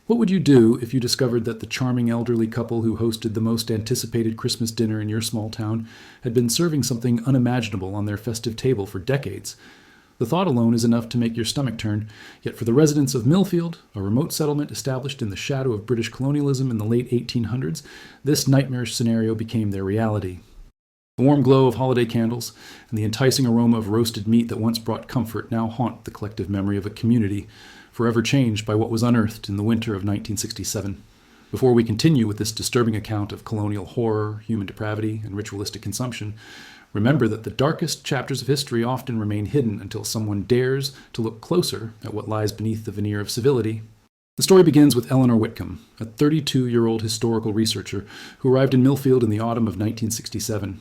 What would you do if you discovered that the charming elderly couple who hosted the most anticipated Christmas dinner in your small town had been serving something unimaginable on their festive table for decades? The thought alone is enough to make your stomach turn, yet for the residents of Millfield, a remote settlement established in the shadow of British colonialism in the late 1800s, this nightmarish scenario became their reality. The warm glow of holiday candles and the enticing aroma of roasted meat that once brought comfort now haunt the collective memory of a community, forever changed by what was unearthed in the winter of 1967. Before we continue with this disturbing account of colonial horror, human depravity, and ritualistic consumption, remember that the darkest chapters of history often remain hidden until someone dares to look closer at what lies beneath the veneer of civility. The story begins with Eleanor Whitcomb, a 32-year-old historical researcher who arrived in Millfield in the autumn of 1967.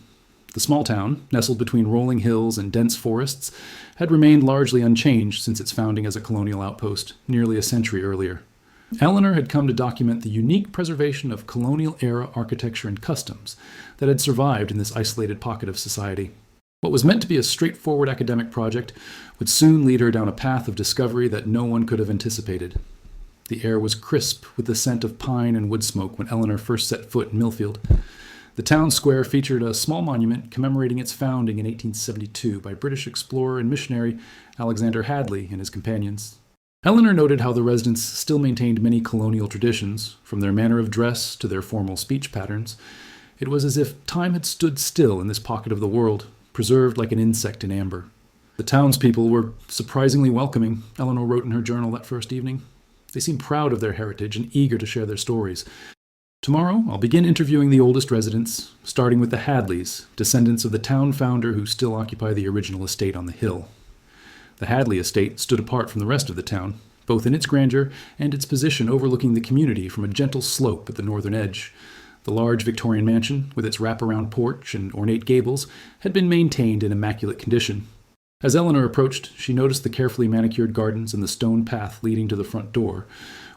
The small town, nestled between rolling hills and dense forests, had remained largely unchanged since its founding as a colonial outpost nearly a century earlier. Eleanor had come to document the unique preservation of colonial-era architecture and customs that had survived in this isolated pocket of society. What was meant to be a straightforward academic project would soon lead her down a path of discovery that no one could have anticipated. The air was crisp with the scent of pine and wood smoke when Eleanor first set foot in Millfield. The town square featured a small monument commemorating its founding in 1872 by British explorer and missionary Alexander Hadley and his companions. Eleanor noted how the residents still maintained many colonial traditions, from their manner of dress to their formal speech patterns. It was as if time had stood still in this pocket of the world, preserved like an insect in amber. The townspeople were surprisingly welcoming, Eleanor wrote in her journal that first evening. They seemed proud of their heritage and eager to share their stories. Tomorrow, I'll begin interviewing the oldest residents, starting with the Hadleys, descendants of the town founder who still occupy the original estate on the hill. The Hadley estate stood apart from the rest of the town, both in its grandeur and its position overlooking the community from a gentle slope at the northern edge. The large Victorian mansion, with its wraparound porch and ornate gables, had been maintained in immaculate condition. As Eleanor approached, she noticed the carefully manicured gardens and the stone path leading to the front door,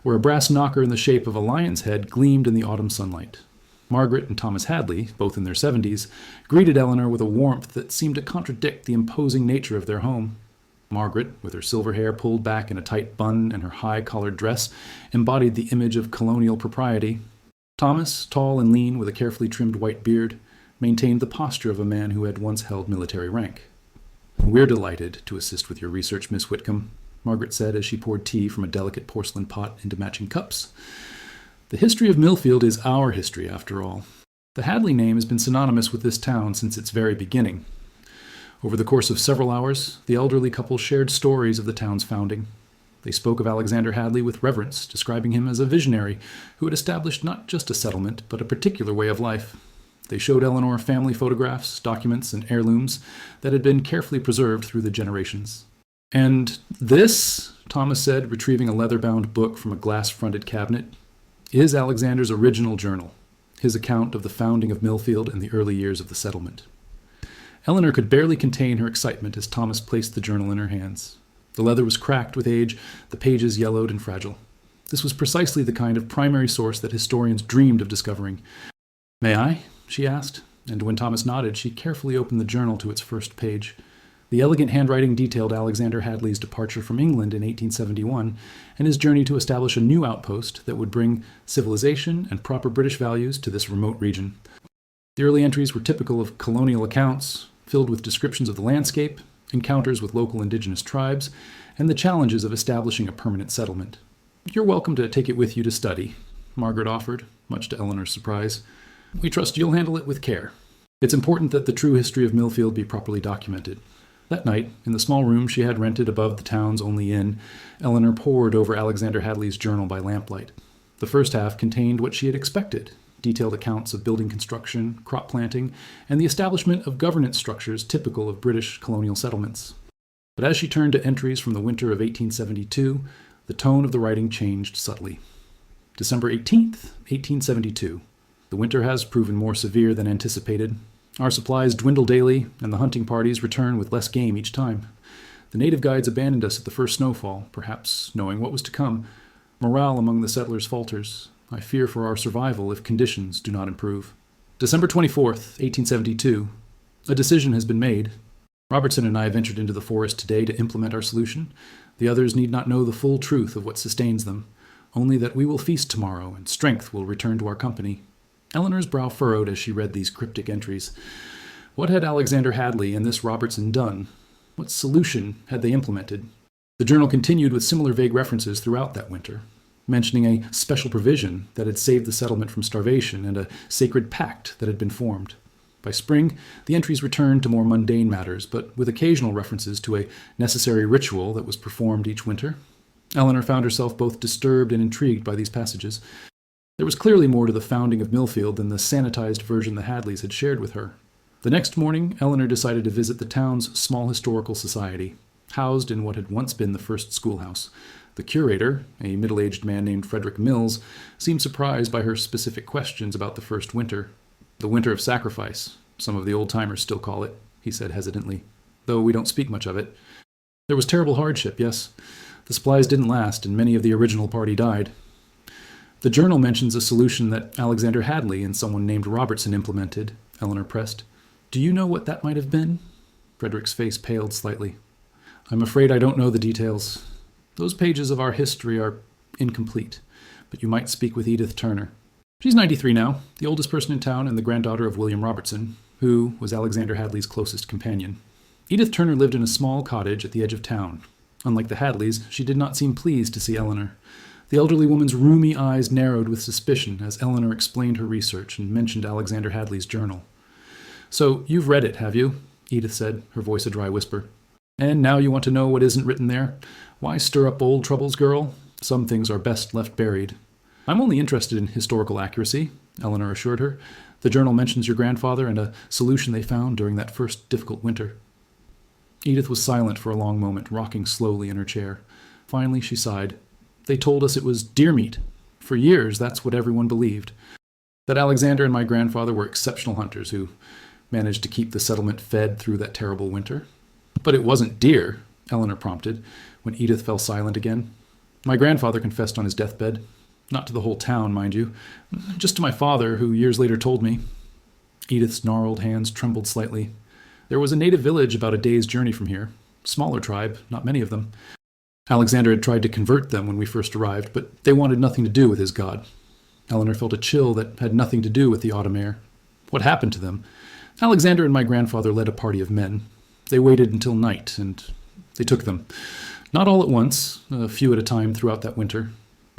where a brass knocker in the shape of a lion's head gleamed in the autumn sunlight. Margaret and Thomas Hadley, both in their 70s, greeted Eleanor with a warmth that seemed to contradict the imposing nature of their home. Margaret, with her silver hair pulled back in a tight bun and her high-collared dress, embodied the image of colonial propriety. Thomas, tall and lean with a carefully trimmed white beard, maintained the posture of a man who had once held military rank. "We're delighted to assist with your research, Miss Whitcomb," Margaret said as she poured tea from a delicate porcelain pot into matching cups. "The history of Millfield is our history, after all. The Hadley name has been synonymous with this town since its very beginning." Over the course of several hours, the elderly couple shared stories of the town's founding. They spoke of Alexander Hadley with reverence, describing him as a visionary who had established not just a settlement, but a particular way of life. They showed Eleanor family photographs, documents, and heirlooms that had been carefully preserved through the generations. "And this," Thomas said, retrieving a leather-bound book from a glass-fronted cabinet, "is Alexander's original journal, his account of the founding of Millfield and the early years of the settlement." Eleanor could barely contain her excitement as Thomas placed the journal in her hands. The leather was cracked with age, the pages yellowed and fragile. This was precisely the kind of primary source that historians dreamed of discovering. "May I?" she asked, and when Thomas nodded, she carefully opened the journal to its first page. The elegant handwriting detailed Alexander Hadley's departure from England in 1871 and his journey to establish a new outpost that would bring civilization and proper British values to this remote region. The early entries were typical of colonial accounts, filled with descriptions of the landscape, encounters with local indigenous tribes, and the challenges of establishing a permanent settlement. "You're welcome to take it with you to study," Margaret offered, much to Eleanor's surprise. "We trust you'll handle it with care. It's important that the true history of Millfield be properly documented." That night, in the small room she had rented above the town's only inn, Eleanor pored over Alexander Hadley's journal by lamplight. The first half contained what she had expected, detailed accounts of building construction, crop planting, and the establishment of governance structures typical of British colonial settlements. But as she turned to entries from the winter of 1872, the tone of the writing changed subtly. December 18th, 1872. "The winter has proven more severe than anticipated. Our supplies dwindle daily, and the hunting parties return with less game each time. The native guides abandoned us at the first snowfall, perhaps knowing what was to come. Morale among the settlers falters. I fear for our survival if conditions do not improve." December 24th, 1872. "A decision has been made. Robertson and I ventured into the forest today to implement our solution. The others need not know the full truth of what sustains them. only that we will feast tomorrow, and strength will return to our company." Eleanor's brow furrowed as she read these cryptic entries. What had Alexander Hadley and this Robertson done? What solution had they implemented? The journal continued with similar vague references throughout that winter, mentioning a special provision that had saved the settlement from starvation and a sacred pact that had been formed. By spring, the entries returned to more mundane matters, but with occasional references to a necessary ritual that was performed each winter. Eleanor found herself both disturbed and intrigued by these passages. There was clearly more to the founding of Millfield than the sanitized version the Hadleys had shared with her. The next morning, Eleanor decided to visit the town's small historical society, housed in what had once been the first schoolhouse. The curator, a middle-aged man named Frederick Mills, seemed surprised by her specific questions about the first winter. "The winter of sacrifice, some of the old-timers still call it," he said hesitantly, "though we don't speak much of it. There was terrible hardship, yes. The supplies didn't last, and many of the original party died. The journal mentions a solution that Alexander Hadley and someone named Robertson implemented," Eleanor pressed. "Do you know what that might have been?" Frederick's face paled slightly. "I'm afraid I don't know the details. Those pages of our history are incomplete, but you might speak with Edith Turner. She's 93 now, the oldest person in town and the granddaughter of William Robertson, who was Alexander Hadley's closest companion. Edith Turner lived in a small cottage at the edge of town. Unlike the Hadleys, she did not seem pleased to see Eleanor. The elderly woman's rheumy eyes narrowed with suspicion as Eleanor explained her research and mentioned Alexander Hadley's journal. "So you've read it, have you?" Edith said, her voice a dry whisper. "And now you want to know what isn't written there? Why stir up old troubles, girl? Some things are best left buried." "I'm only interested in historical accuracy," Eleanor assured her. "The journal mentions your grandfather and a solution they found during that first difficult winter." Edith was silent for a long moment, rocking slowly in her chair. Finally, she sighed. "They told us it was deer meat. For years, that's what everyone believed. That Alexander and my grandfather were exceptional hunters who managed to keep the settlement fed through that terrible winter." "But it wasn't deer," Eleanor prompted, when Edith fell silent again. "My grandfather confessed on his deathbed. Not to the whole town, mind you. Just to my father, who years later told me." Edith's gnarled hands trembled slightly. "There was a native village about a day's journey from here. Smaller tribe, not many of them. Alexander had tried to convert them when we first arrived, but they wanted nothing to do with his god." Eleanor felt a chill that had nothing to do with the autumn air. "What happened to them?" "Alexander and my grandfather led a party of men. They waited until night, and they took them. Not all at once, a few at a time throughout that winter.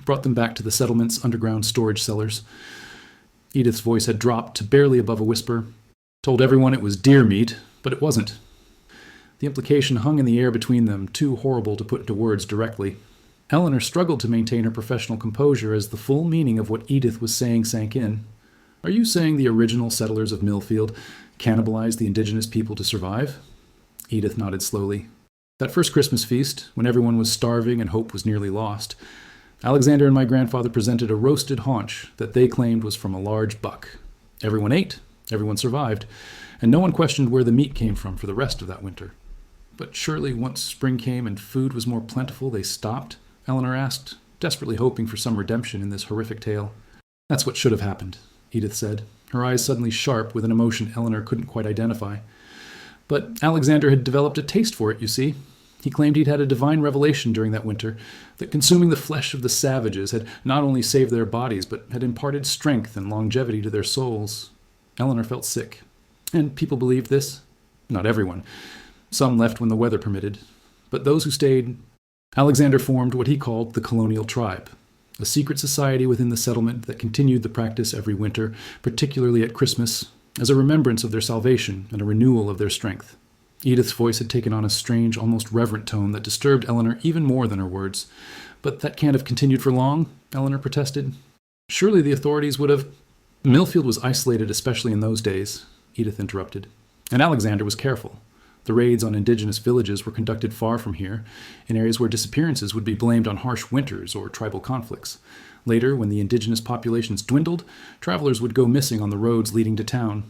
Brought them back to the settlement's underground storage cellars." Edith's voice had dropped to barely above a whisper. "Told everyone it was deer meat, but it wasn't." The implication hung in the air between them, too horrible to put into words directly. Eleanor struggled to maintain her professional composure as the full meaning of what Edith was saying sank in. "Are you saying the original settlers of Millfield cannibalized the indigenous people to survive?" Edith nodded slowly. "That first Christmas feast, when everyone was starving and hope was nearly lost, Alexander and my grandfather presented a roasted haunch that they claimed was from a large buck. Everyone ate, everyone survived, and no one questioned where the meat came from for the rest of that winter." "But surely once spring came and food was more plentiful, they stopped?" Eleanor asked, desperately hoping for some redemption in this horrific tale. "That's what should have happened," Edith said, her eyes suddenly sharp with an emotion Eleanor couldn't quite identify. "But Alexander had developed a taste for it, you see. He claimed he'd had a divine revelation during that winter, that consuming the flesh of the savages had not only saved their bodies, but had imparted strength and longevity to their souls." Eleanor felt sick. "And people believed this?" "Not everyone. Some left when the weather permitted. But those who stayed, Alexander formed what he called the colonial tribe, a secret society within the settlement that continued the practice every winter, particularly at Christmas, as a remembrance of their salvation and a renewal of their strength." Edith's voice had taken on a strange, almost reverent tone that disturbed Eleanor even more than her words. "But that can't have continued for long," Eleanor protested. "Surely the authorities would have—" "Millfield was isolated, especially in those days," Edith interrupted. "And Alexander was careful. The raids on indigenous villages were conducted far from here, in areas where disappearances would be blamed on harsh winters or tribal conflicts. Later, when the indigenous populations dwindled, travelers would go missing on the roads leading to town.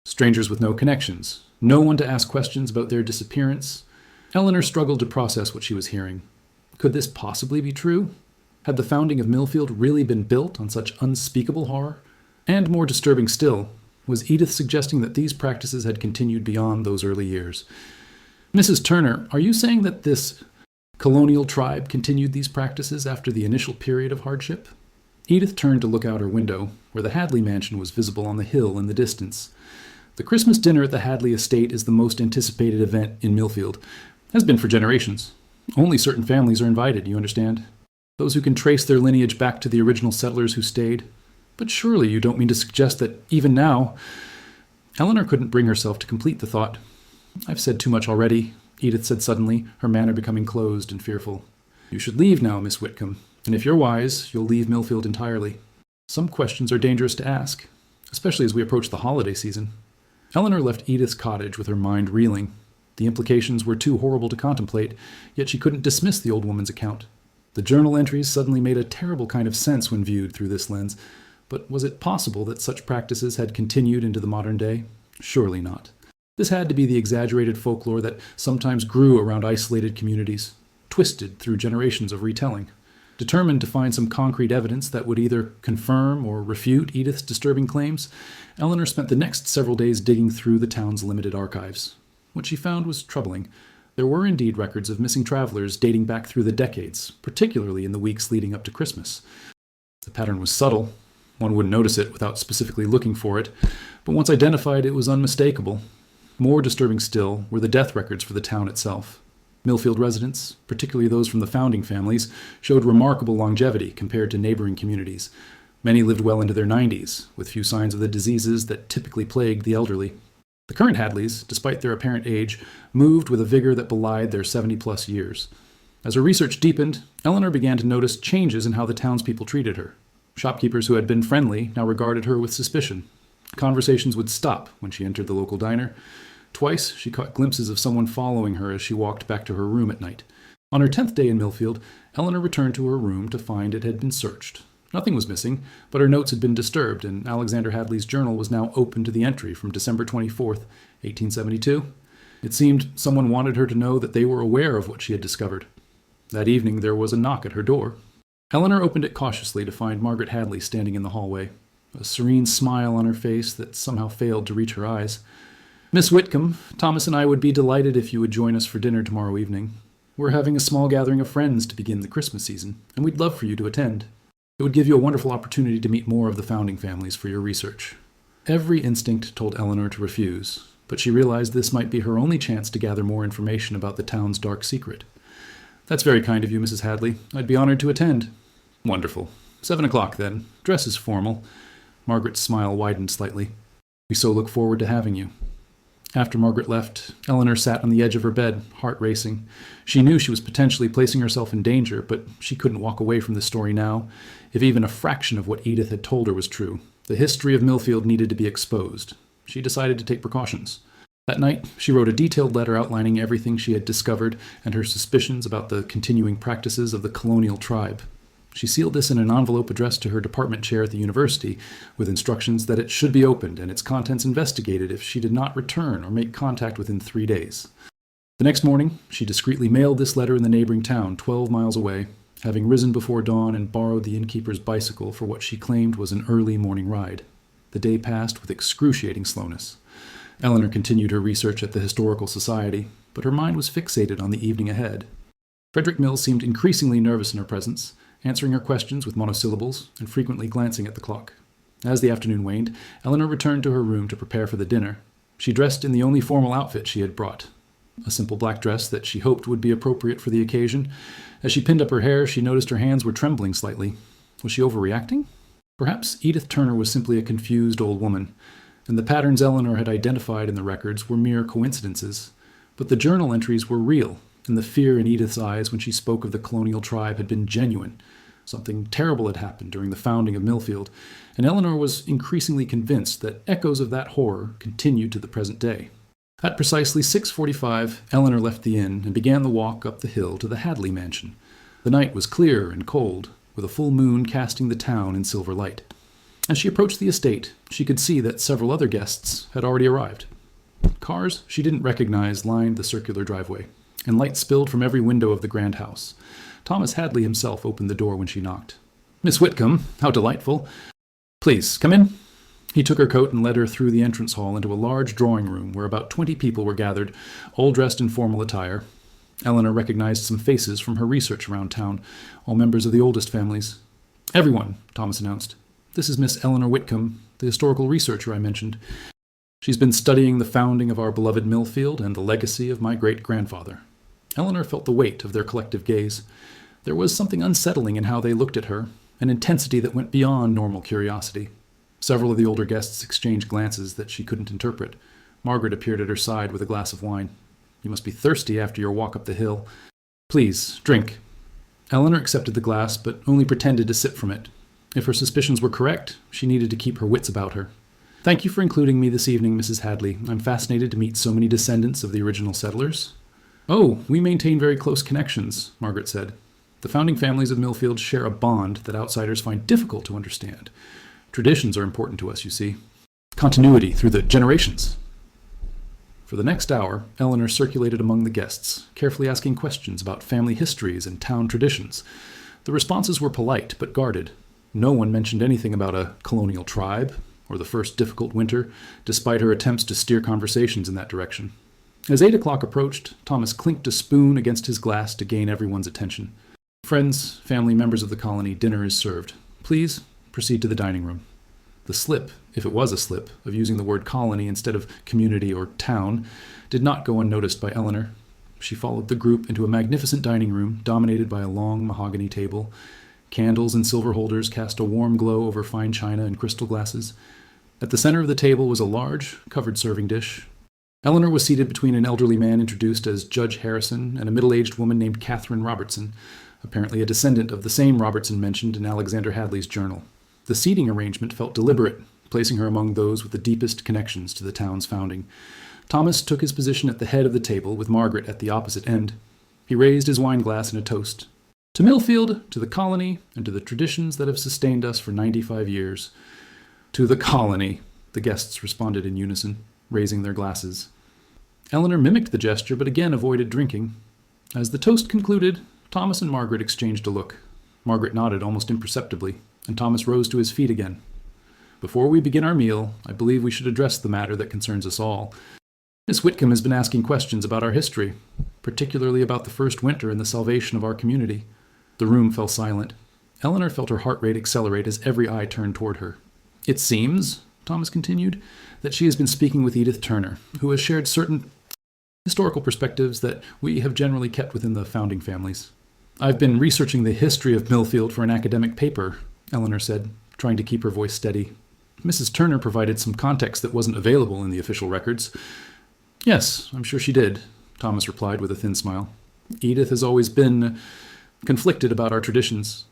Strangers with no connections, no one to ask questions about their disappearance." Eleanor struggled to process what she was hearing. Could this possibly be true? Had the founding of Millfield really been built on such unspeakable horror? And more disturbing still, was Edith suggesting that these practices had continued beyond those early years? "Mrs. Turner, are you saying that this Colonial tribe continued these practices after the initial period of hardship? Edith turned to look out her window, where the Hadley mansion was visible on the hill in the distance. The Christmas dinner at the Hadley estate is the most anticipated event in Millfield. Has been for generations. Only certain families are invited, you understand? Those who can trace their lineage back to the original settlers who stayed. But surely you don't mean to suggest that even now... Eleanor couldn't bring herself to complete the thought. I've said too much already, Edith said suddenly, her manner becoming closed and fearful. You should leave now, Miss Whitcomb, and if you're wise, you'll leave Millfield entirely. Some questions are dangerous to ask, especially as we approach the holiday season. Eleanor left Edith's cottage with her mind reeling. The implications were too horrible to contemplate, yet she couldn't dismiss the old woman's account. The journal entries suddenly made a terrible kind of sense when viewed through this lens, but was it possible that such practices had continued into the modern day? Surely not. This had to be the exaggerated folklore that sometimes grew around isolated communities, twisted through generations of retelling. Determined to find some concrete evidence that would either confirm or refute Edith's disturbing claims, Eleanor spent the next several days digging through the town's limited archives. What she found was troubling. There were indeed records of missing travelers dating back through the decades, particularly in the weeks leading up to Christmas. The pattern was subtle. One wouldn't notice it without specifically looking for it, but once identified, it was unmistakable. More disturbing still were the death records for the town itself. Millfield residents, particularly those from the founding families, showed remarkable longevity compared to neighboring communities. Many lived well into their 90s, with few signs of the diseases that typically plagued the elderly. The current Hadleys, despite their apparent age, moved with a vigor that belied their 70-plus years. As her research deepened, Eleanor began to notice changes in how the townspeople treated her. Shopkeepers who had been friendly now regarded her with suspicion. Conversations would stop when she entered the local diner. Twice, she caught glimpses of someone following her as she walked back to her room at night. On her 10th day in Millfield, Eleanor returned to her room to find it had been searched. Nothing was missing, but her notes had been disturbed, and Alexander Hadley's journal was now open to the entry from December 24th, 1872. It seemed someone wanted her to know that they were aware of what she had discovered. That evening, there was a knock at her door. Eleanor opened it cautiously to find Margaret Hadley standing in the hallway, a serene smile on her face that somehow failed to reach her eyes. Miss Whitcomb, Thomas and I would be delighted if you would join us for dinner tomorrow evening. We're having a small gathering of friends to begin the Christmas season, and we'd love for you to attend. It would give you a wonderful opportunity to meet more of the founding families for your research. Every instinct told Eleanor to refuse, but she realized this might be her only chance to gather more information about the town's dark secret. That's very kind of you, Mrs. Hadley. I'd be honored to attend. Wonderful. 7 o'clock, then. Dress is formal. Margaret's smile widened slightly. We so look forward to having you. After Margaret left, Eleanor sat on the edge of her bed, heart racing. She knew she was potentially placing herself in danger, but she couldn't walk away from the story now. If even a fraction of what Edith had told her was true, the history of Millfield needed to be exposed. She decided to take precautions. That night, she wrote a detailed letter outlining everything she had discovered and her suspicions about the continuing practices of the colonial tribe. She sealed this in an envelope addressed to her department chair at the university, with instructions that it should be opened and its contents investigated if she did not return or make contact within 3 days. The next morning, she discreetly mailed this letter in the neighboring town 12 miles away, having risen before dawn and borrowed the innkeeper's bicycle for what she claimed was an early morning ride. The day passed with excruciating slowness. Eleanor continued her research at the Historical Society, but her mind was fixated on the evening ahead. Frederick Mills seemed increasingly nervous in her presence, answering her questions with monosyllables and frequently glancing at the clock. As the afternoon waned, Eleanor returned to her room to prepare for the dinner. She dressed in the only formal outfit she had brought, a simple black dress that she hoped would be appropriate for the occasion. As she pinned up her hair, she noticed her hands were trembling slightly. Was she overreacting? Perhaps Edith Turner was simply a confused old woman, and the patterns Eleanor had identified in the records were mere coincidences. But the journal entries were real, and the fear in Edith's eyes when she spoke of the colonial tribe had been genuine. Something terrible had happened during the founding of Millfield, and Eleanor was increasingly convinced that echoes of that horror continued to the present day. At precisely 6:45, Eleanor left the inn and began the walk up the hill to the Hadley mansion. The night was clear and cold, with a full moon casting the town in silver light. As she approached the estate, she could see that several other guests had already arrived. Cars she didn't recognize lined the circular driveway, and light spilled from every window of the grand house. Thomas Hadley himself opened the door when she knocked. "Miss Whitcomb, how delightful. Please, come in." He took her coat and led her through the entrance hall into a large drawing room where about 20 people were gathered, all dressed in formal attire. Eleanor recognized some faces from her research around town, all members of the oldest families. "Everyone," Thomas announced. "This is Miss Eleanor Whitcomb, the historical researcher I mentioned. She's been studying the founding of our beloved Millfield and the legacy of my great-grandfather." Eleanor felt the weight of their collective gaze. There was something unsettling in how they looked at her, an intensity that went beyond normal curiosity. Several of the older guests exchanged glances that she couldn't interpret. Margaret appeared at her side with a glass of wine. "You must be thirsty after your walk up the hill. Please, drink." Eleanor accepted the glass, but only pretended to sip from it. If her suspicions were correct, she needed to keep her wits about her. "Thank you for including me this evening, Mrs. Hadley. I'm fascinated to meet so many descendants of the original settlers." "Oh, we maintain very close connections," Margaret said. "The founding families of Millfield share a bond that outsiders find difficult to understand. Traditions are important to us, you see. Continuity through the generations." For the next hour, Eleanor circulated among the guests, carefully asking questions about family histories and town traditions. The responses were polite but guarded. No one mentioned anything about a colonial tribe or the first difficult winter, despite her attempts to steer conversations in that direction. As 8 o'clock approached, Thomas clinked a spoon against his glass to gain everyone's attention. "Friends, family members of the colony, dinner is served. Please proceed to the dining room." The slip, if it was a slip, of using the word colony instead of community or town, did not go unnoticed by Eleanor. She followed the group into a magnificent dining room dominated by a long mahogany table. Candles and silver holders cast a warm glow over fine china and crystal glasses. At the center of the table was a large, covered serving dish. Eleanor was seated between an elderly man introduced as Judge Harrison and a middle-aged woman named Catherine Robertson, apparently a descendant of the same Robertson mentioned in Alexander Hadley's journal. The seating arrangement felt deliberate, placing her among those with the deepest connections to the town's founding. Thomas took his position at the head of the table, with Margaret at the opposite end. He raised his wineglass in a toast. "To Millfield, to the colony, and to the traditions that have sustained us for 95 years. "To the colony," the guests responded in unison, raising their glasses. Eleanor mimicked the gesture, but again avoided drinking. As the toast concluded, Thomas and Margaret exchanged a look. Margaret nodded almost imperceptibly, and Thomas rose to his feet again. "Before we begin our meal, I believe we should address the matter that concerns us all. Miss Whitcomb has been asking questions about our history, particularly about the first winter and the salvation of our community." The room fell silent. Eleanor felt her heart rate accelerate as every eye turned toward her. "It seems," Thomas continued, "that she has been speaking with Edith Turner, who has shared certain historical perspectives that we have generally kept within the founding families." "I've been researching the history of Millfield for an academic paper," Eleanor said, trying to keep her voice steady. "Mrs. Turner provided some context that wasn't available in the official records." "Yes, I'm sure she did," Thomas replied with a thin smile. "Edith has always been conflicted about our traditions.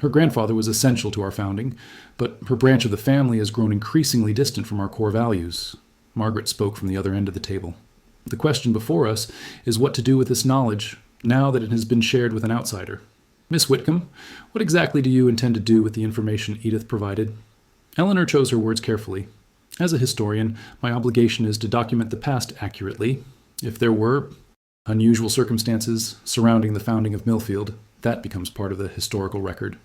Her grandfather was essential to our founding, but her branch of the family has grown increasingly distant from our core values." Margaret spoke from the other end of the table. "The question before us is what to do with this knowledge now that it has been shared with an outsider. Miss Whitcomb, what exactly do you intend to do with the information Edith provided?" Eleanor chose her words carefully. "As a historian, my obligation is to document the past accurately. If there were unusual circumstances surrounding the founding of Millfield, that becomes part of the historical record."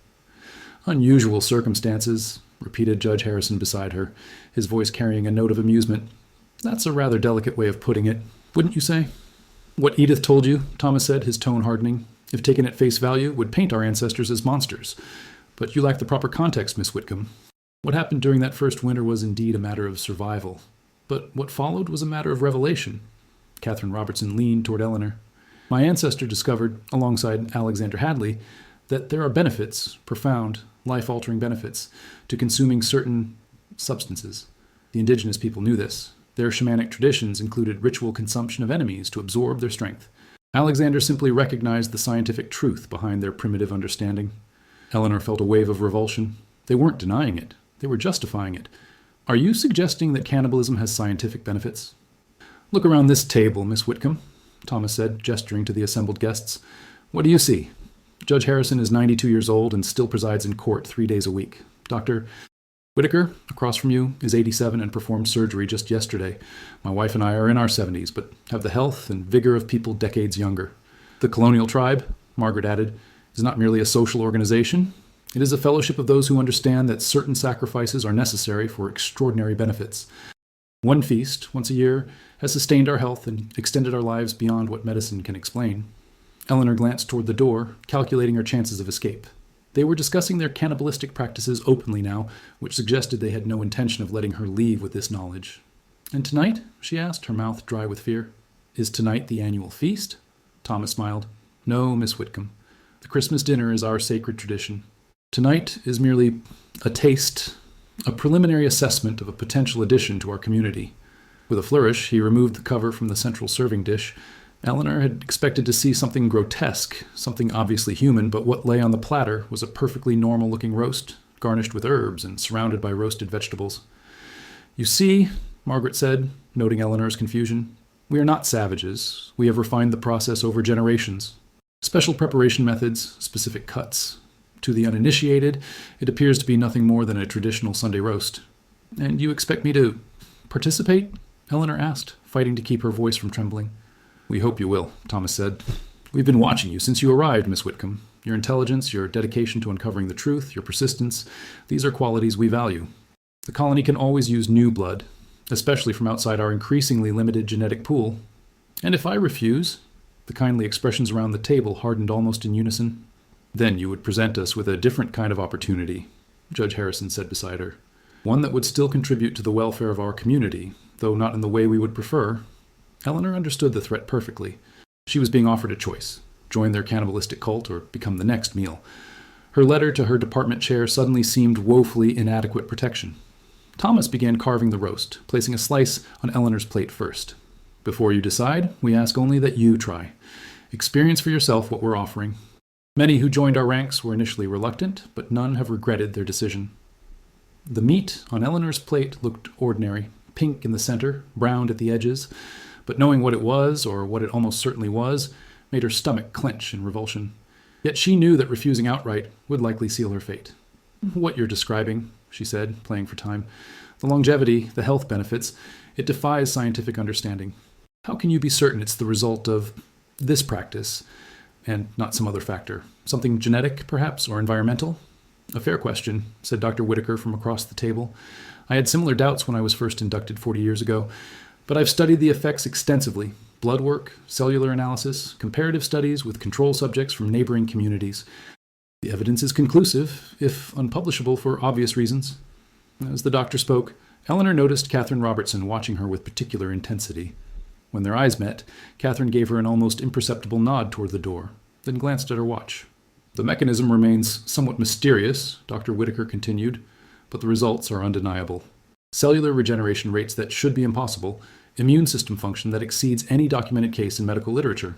"Unusual circumstances," repeated Judge Harrison beside her, his voice carrying a note of amusement. "That's a rather delicate way of putting it, wouldn't you say?" "What Edith told you," Thomas said, his tone hardening, "if taken at face value, would paint our ancestors as monsters. But you lack the proper context, Miss Whitcomb. What happened during that first winter was indeed a matter of survival. But what followed was a matter of revelation." Catherine Robertson leaned toward Eleanor. "My ancestor discovered, alongside Alexander Hadley, that there are benefits, profound, life-altering benefits, to consuming certain substances. The indigenous people knew this. Their shamanic traditions included ritual consumption of enemies to absorb their strength. Alexander simply recognized the scientific truth behind their primitive understanding." Eleanor felt a wave of revulsion. They weren't denying it. They were justifying it. "Are you suggesting that cannibalism has scientific benefits?" "Look around this table, Miss Whitcomb," Thomas said, gesturing to the assembled guests. "What do you see? Judge Harrison is 92 years old and still presides in court 3 days a week. Dr. Whitaker, across from you, is 87 and performed surgery just yesterday. My wife and I are in our 70s, but have the health and vigor of people decades younger. The colonial tribe," Margaret added, "is not merely a social organization. It is a fellowship of those who understand that certain sacrifices are necessary for extraordinary benefits. One feast, once a year, has sustained our health and extended our lives beyond what medicine can explain." Eleanor glanced toward the door, calculating her chances of escape. They were discussing their cannibalistic practices openly now, which suggested they had no intention of letting her leave with this knowledge. "And tonight?" she asked, her mouth dry with fear. "Is tonight the annual feast?" Thomas smiled. "No, Miss Whitcomb. The Christmas dinner is our sacred tradition. Tonight is merely a taste, a preliminary assessment of a potential addition to our community." With a flourish, he removed the cover from the central serving dish. Eleanor had expected to see something grotesque, something obviously human, but what lay on the platter was a perfectly normal-looking roast, garnished with herbs and surrounded by roasted vegetables. "You see," Margaret said, noting Eleanor's confusion, "we are not savages. We have refined the process over generations. Special preparation methods, specific cuts. To the uninitiated, it appears to be nothing more than a traditional Sunday roast." "And you expect me to participate?" Eleanor asked, fighting to keep her voice from trembling. "We hope you will," Thomas said. "We've been watching you since you arrived, Miss Whitcomb. Your intelligence, your dedication to uncovering the truth, your persistence, these are qualities we value. The colony can always use new blood, especially from outside our increasingly limited genetic pool. And if I refuse," the kindly expressions around the table hardened almost in unison, "then you would present us with a different kind of opportunity," Judge Harrison said beside her. "One that would still contribute to the welfare of our community, though not in the way we would prefer." Eleanor understood the threat perfectly. She was being offered a choice: join their cannibalistic cult or become the next meal. Her letter to her department chair suddenly seemed woefully inadequate protection. Thomas began carving the roast, placing a slice on Eleanor's plate first. "Before you decide, we ask only that you try. Experience for yourself what we're offering. Many who joined our ranks were initially reluctant, but none have regretted their decision." The meat on Eleanor's plate looked ordinary, pink in the center, browned at the edges, but knowing what it was, or what it almost certainly was, made her stomach clench in revulsion. Yet she knew that refusing outright would likely seal her fate. "What you're describing," she said, playing for time. "The longevity, the health benefits, it defies scientific understanding. How can you be certain it's the result of this practice, and not some other factor? Something genetic, perhaps, or environmental?" "A fair question," said Dr. Whitaker from across the table. "I had similar doubts when I was first inducted 40 years ago, but I've studied the effects extensively. Blood work, cellular analysis, comparative studies with control subjects from neighboring communities. The evidence is conclusive, if unpublishable for obvious reasons." As the doctor spoke, Eleanor noticed Catherine Robertson watching her with particular intensity. When their eyes met, Catherine gave her an almost imperceptible nod toward the door, then glanced at her watch. "The mechanism remains somewhat mysterious," Dr. Whitaker continued, "but the results are undeniable. Cellular regeneration rates that should be impossible, immune system function that exceeds any documented case in medical literature."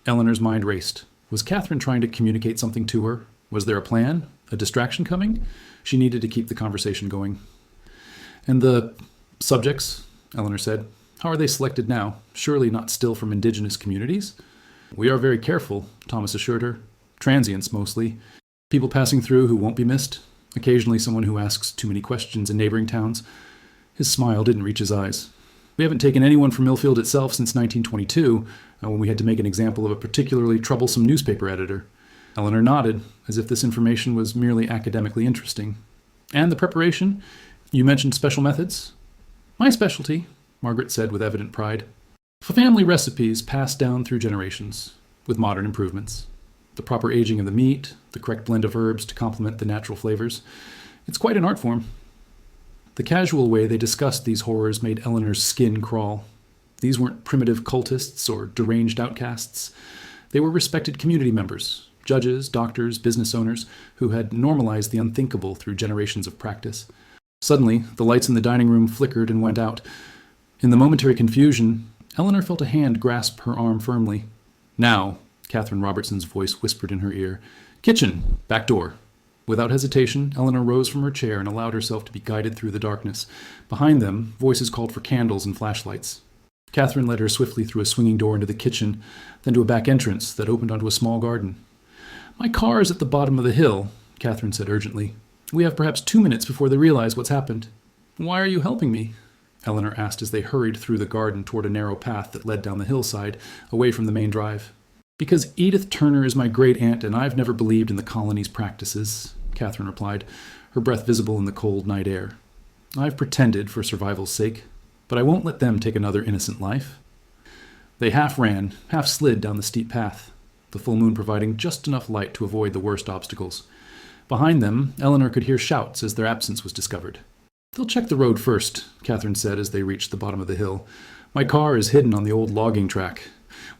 Eleanor's mind raced. Was Catherine trying to communicate something to her? Was there a plan? A distraction coming? She needed to keep the conversation going. "And the subjects," Eleanor said, "how are they selected now? Surely not still from indigenous communities?" "We are very careful," Thomas assured her. "Transients, mostly. People passing through who won't be missed. Occasionally someone who asks too many questions in neighboring towns." His smile didn't reach his eyes. "We haven't taken anyone from Millfield itself since 1922, when we had to make an example of a particularly troublesome newspaper editor." Eleanor nodded, as if this information was merely academically interesting. "And the preparation? You mentioned special methods?" "My specialty," Margaret said with evident pride. "Family recipes passed down through generations, with modern improvements. The proper aging of the meat, the correct blend of herbs to complement the natural flavors. It's quite an art form." The casual way they discussed these horrors made Eleanor's skin crawl. These weren't primitive cultists or deranged outcasts. They were respected community members, judges, doctors, business owners, who had normalized the unthinkable through generations of practice. Suddenly, the lights in the dining room flickered and went out. In the momentary confusion, Eleanor felt a hand grasp her arm firmly. "Now," Catherine Robertson's voice whispered in her ear. "Kitchen, back door." Without hesitation, Eleanor rose from her chair and allowed herself to be guided through the darkness. Behind them, voices called for candles and flashlights. Catherine led her swiftly through a swinging door into the kitchen, then to a back entrance that opened onto a small garden. "My car is at the bottom of the hill," Catherine said urgently. "We have perhaps 2 minutes before they realize what's happened." "Why are you helping me?" Eleanor asked as they hurried through the garden toward a narrow path that led down the hillside, away from the main drive. "Because Edith Turner is my great-aunt, and I've never believed in the colony's practices," Catherine replied, her breath visible in the cold night air. "I've pretended for survival's sake, but I won't let them take another innocent life." They half ran, half slid down the steep path. the full moon providing just enough light to avoid the worst obstacles. Behind them, Eleanor could hear shouts as their absence was discovered. "They'll check the road first," Catherine said as they reached the bottom of the hill. "My car is hidden on the old logging track.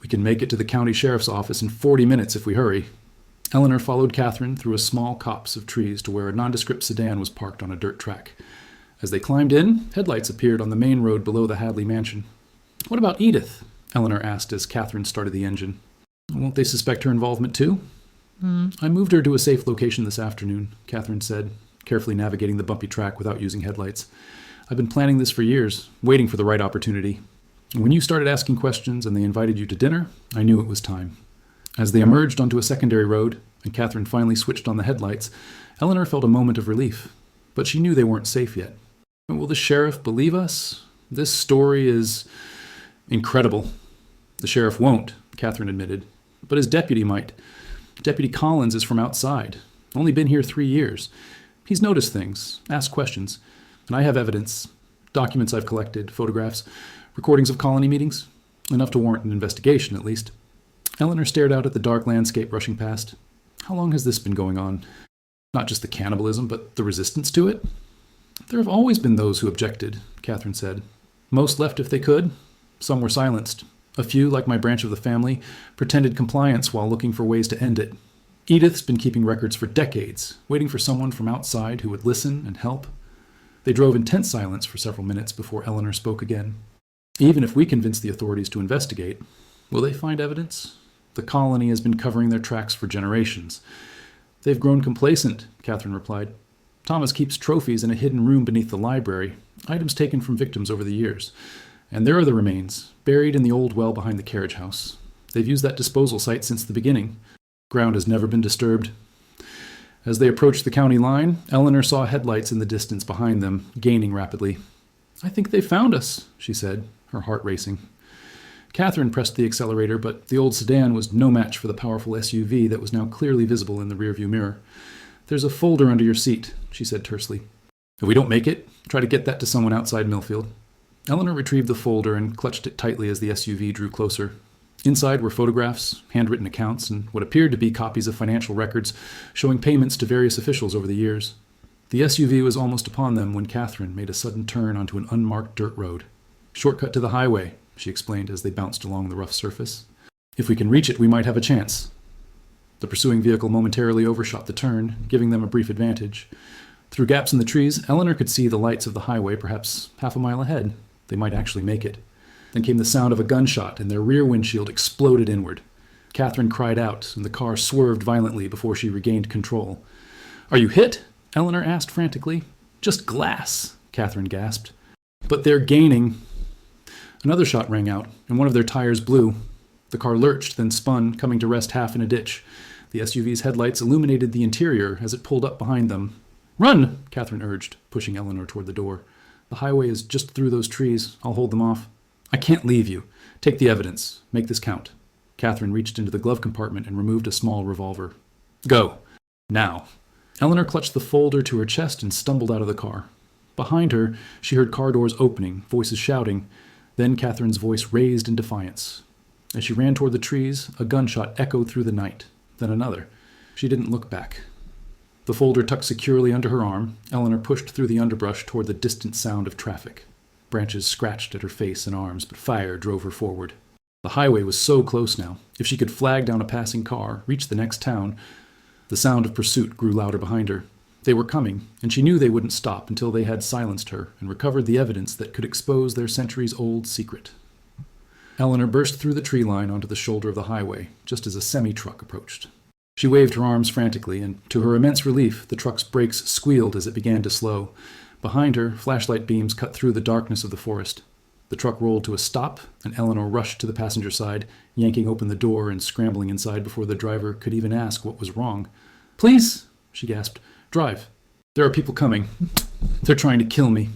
We can make it to the county sheriff's office in 40 minutes if we hurry." Eleanor followed Catherine through a small copse of trees to where a nondescript sedan was parked on a dirt track. As they climbed in, headlights appeared on the main road below the Hadley mansion. "What about Edith?" Eleanor asked as Catherine started the engine. "Won't they suspect her involvement too?" "I moved her to a safe location this afternoon," Catherine said, carefully navigating the bumpy track without using headlights. "I've been planning this for years, waiting for the right opportunity. When you started asking questions and they invited you to dinner, I knew it was time." As they emerged onto a secondary road, and Catherine finally switched on the headlights, Eleanor felt a moment of relief. But she knew they weren't safe yet. "Will the sheriff believe us? This story is incredible." "The sheriff won't," Catherine admitted. "But his deputy might. Deputy Collins is from outside. Only been here 3 years. He's noticed things, asked questions. And I have evidence. Documents I've collected, photographs, recordings of colony meetings. Enough to warrant an investigation, at least." Eleanor stared out at the dark landscape rushing past. "How long has this been going on? Not just the cannibalism, but the resistance to it?" "There have always been those who objected," Catherine said. "Most left if they could. Some were silenced. A few, like my branch of the family, pretended compliance while looking for ways to end it. Edith's been keeping records for decades, waiting for someone from outside who would listen and help." They drove in tense silence for several minutes before Eleanor spoke again. "Even if we convince the authorities to investigate, will they find evidence? The colony has been covering their tracks for generations." "They've grown complacent," Catherine replied. "Thomas keeps trophies in a hidden room beneath the library, items taken from victims over the years. And there are the remains, buried in the old well behind the carriage house. They've used that disposal site since the beginning. Ground has never been disturbed." As they approached the county line, Eleanor saw headlights in the distance behind them, gaining rapidly. "I think they found us," she said, her heart racing. Catherine pressed the accelerator, but the old sedan was no match for the powerful SUV that was now clearly visible in the rearview mirror. "There's a folder under your seat," she said tersely. "If we don't make it, try to get that to someone outside Millfield." Eleanor retrieved the folder and clutched it tightly as the SUV drew closer. Inside were photographs, handwritten accounts, and what appeared to be copies of financial records showing payments to various officials over the years. The SUV was almost upon them when Catherine made a sudden turn onto an unmarked dirt road. "Shortcut to the highway," she explained as they bounced along the rough surface. "If we can reach it, we might have a chance." The pursuing vehicle momentarily overshot the turn, giving them a brief advantage. Through gaps in the trees, Eleanor could see the lights of the highway perhaps half a mile ahead. They might actually make it. Then came the sound of a gunshot, and their rear windshield exploded inward. Catherine cried out, and the car swerved violently before she regained control. "Are you hit?" Eleanor asked frantically. "Just glass," Catherine gasped. "But they're gaining." Another shot rang out, and one of their tires blew. The car lurched, then spun, coming to rest half in a ditch. The SUV's headlights illuminated the interior as it pulled up behind them. "Run!" Catherine urged, pushing Eleanor toward the door. "The highway is just through those trees. I'll hold them off." "I can't leave you. Take the evidence. Make this count." Catherine reached into the glove compartment and removed a small revolver. "Go. Now." Eleanor clutched the folder to her chest and stumbled out of the car. Behind her, she heard car doors opening, voices shouting. Then Catherine's voice raised in defiance. As she ran toward the trees, a gunshot echoed through the night. Then another. She didn't look back. The folder tucked securely under her arm, Eleanor pushed through the underbrush toward the distant sound of traffic. Branches scratched at her face and arms, but fire drove her forward. The highway was so close now. If she could flag down a passing car, reach the next town. The sound of pursuit grew louder behind her. They were coming, and she knew they wouldn't stop until they had silenced her and recovered the evidence that could expose their centuries-old secret. Eleanor burst through the tree line onto the shoulder of the highway, just as a semi-truck approached. She waved her arms frantically, and to her immense relief, the truck's brakes squealed as it began to slow. Behind her, flashlight beams cut through the darkness of the forest. The truck rolled to a stop, and Eleanor rushed to the passenger side, yanking open the door and scrambling inside before the driver could even ask what was wrong. "Please," she gasped, "drive. There are people coming. They're trying to kill me."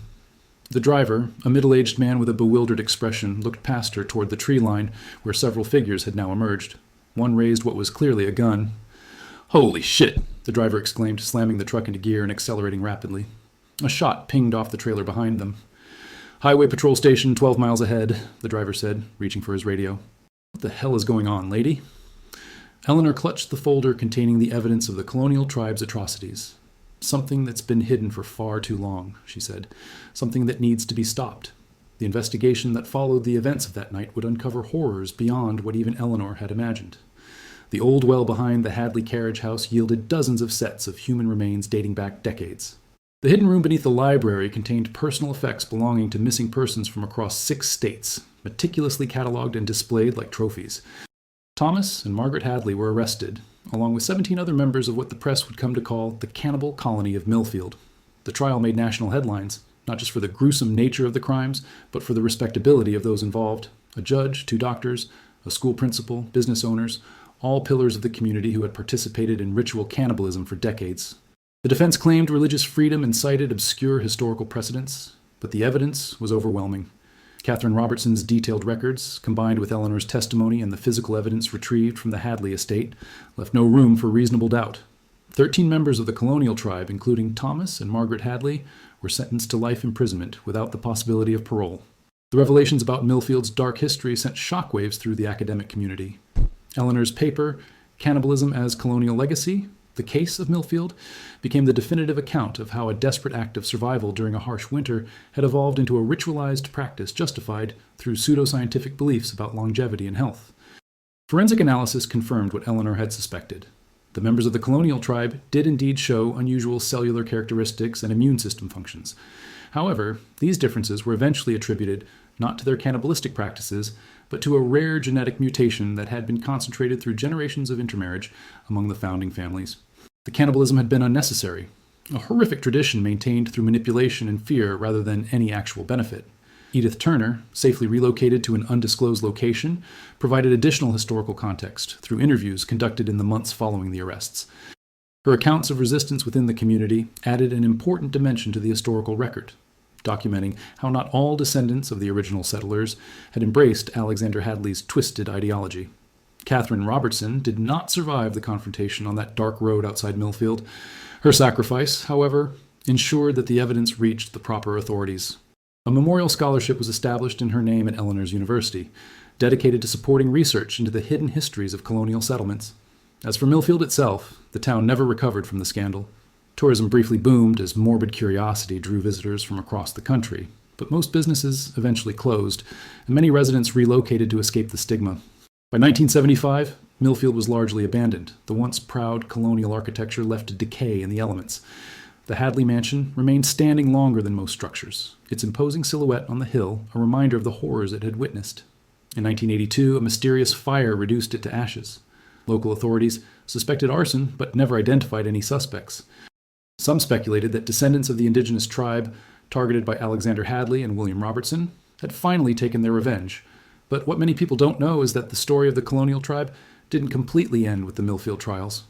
The driver, a middle-aged man with a bewildered expression, looked past her toward the tree line, where several figures had now emerged. One raised what was clearly a gun. "Holy shit!" the driver exclaimed, slamming the truck into gear and accelerating rapidly. A shot pinged off the trailer behind them. "Highway patrol station 12 miles ahead," the driver said, reaching for his radio. "What the hell is going on, lady?" Eleanor clutched the folder containing the evidence of the colonial tribe's atrocities. "Something that's been hidden for far too long," she said. "Something that needs to be stopped." The investigation that followed the events of that night would uncover horrors beyond what even Eleanor had imagined. The old well behind the Hadley carriage house yielded dozens of sets of human remains dating back decades. The hidden room beneath the library contained personal effects belonging to missing persons from across 6 states, meticulously cataloged and displayed like trophies. Thomas and Margaret Hadley were arrested, along with 17 other members of what the press would come to call the Cannibal colony of Millfield. The trial made national headlines, not just for the gruesome nature of the crimes, but for the respectability of those involved. A judge, 2 doctors, a school principal, business owners, all pillars of the community who had participated in ritual cannibalism for decades. The defense claimed religious freedom and cited obscure historical precedents, but the evidence was overwhelming. Catherine Robertson's detailed records, combined with Eleanor's testimony and the physical evidence retrieved from the Hadley estate, left no room for reasonable doubt. 13 members of the colonial tribe, including Thomas and Margaret Hadley, were sentenced to life imprisonment without the possibility of parole. The revelations about Millfield's dark history sent shockwaves through the academic community. Eleanor's paper, Cannibalism as Colonial Legacy, The Case of Millfield, became the definitive account of how a desperate act of survival during a harsh winter had evolved into a ritualized practice justified through pseudoscientific beliefs about longevity and health. Forensic analysis confirmed what Eleanor had suspected. The members of the colonial tribe did indeed show unusual cellular characteristics and immune system functions. However, these differences were eventually attributed not to their cannibalistic practices, but to a rare genetic mutation that had been concentrated through generations of intermarriage among the founding families. The cannibalism had been unnecessary, a horrific tradition maintained through manipulation and fear rather than any actual benefit. Edith Turner, safely relocated to an undisclosed location, provided additional historical context through interviews conducted in the months following the arrests. Her accounts of resistance within the community added an important dimension to the historical record, documenting how not all descendants of the original settlers had embraced Alexander Hadley's twisted ideology. Catherine Robertson did not survive the confrontation on that dark road outside Millfield. Her sacrifice, however, ensured that the evidence reached the proper authorities. A memorial scholarship was established in her name at Eleanor's University, dedicated to supporting research into the hidden histories of colonial settlements. As for Millfield itself, the town never recovered from the scandal. Tourism briefly boomed as morbid curiosity drew visitors from across the country, but most businesses eventually closed, and many residents relocated to escape the stigma. By 1975, Millfield was largely abandoned, the once proud colonial architecture left to decay in the elements. The Hadley mansion remained standing longer than most structures, its imposing silhouette on the hill a reminder of the horrors it had witnessed. In 1982, a mysterious fire reduced it to ashes. Local authorities suspected arson, but never identified any suspects. Some speculated that descendants of the indigenous tribe, targeted by Alexander Hadley and William Robertson, had finally taken their revenge. But what many people don't know is that the story of the colonial tribe didn't completely end with the Millfield trials.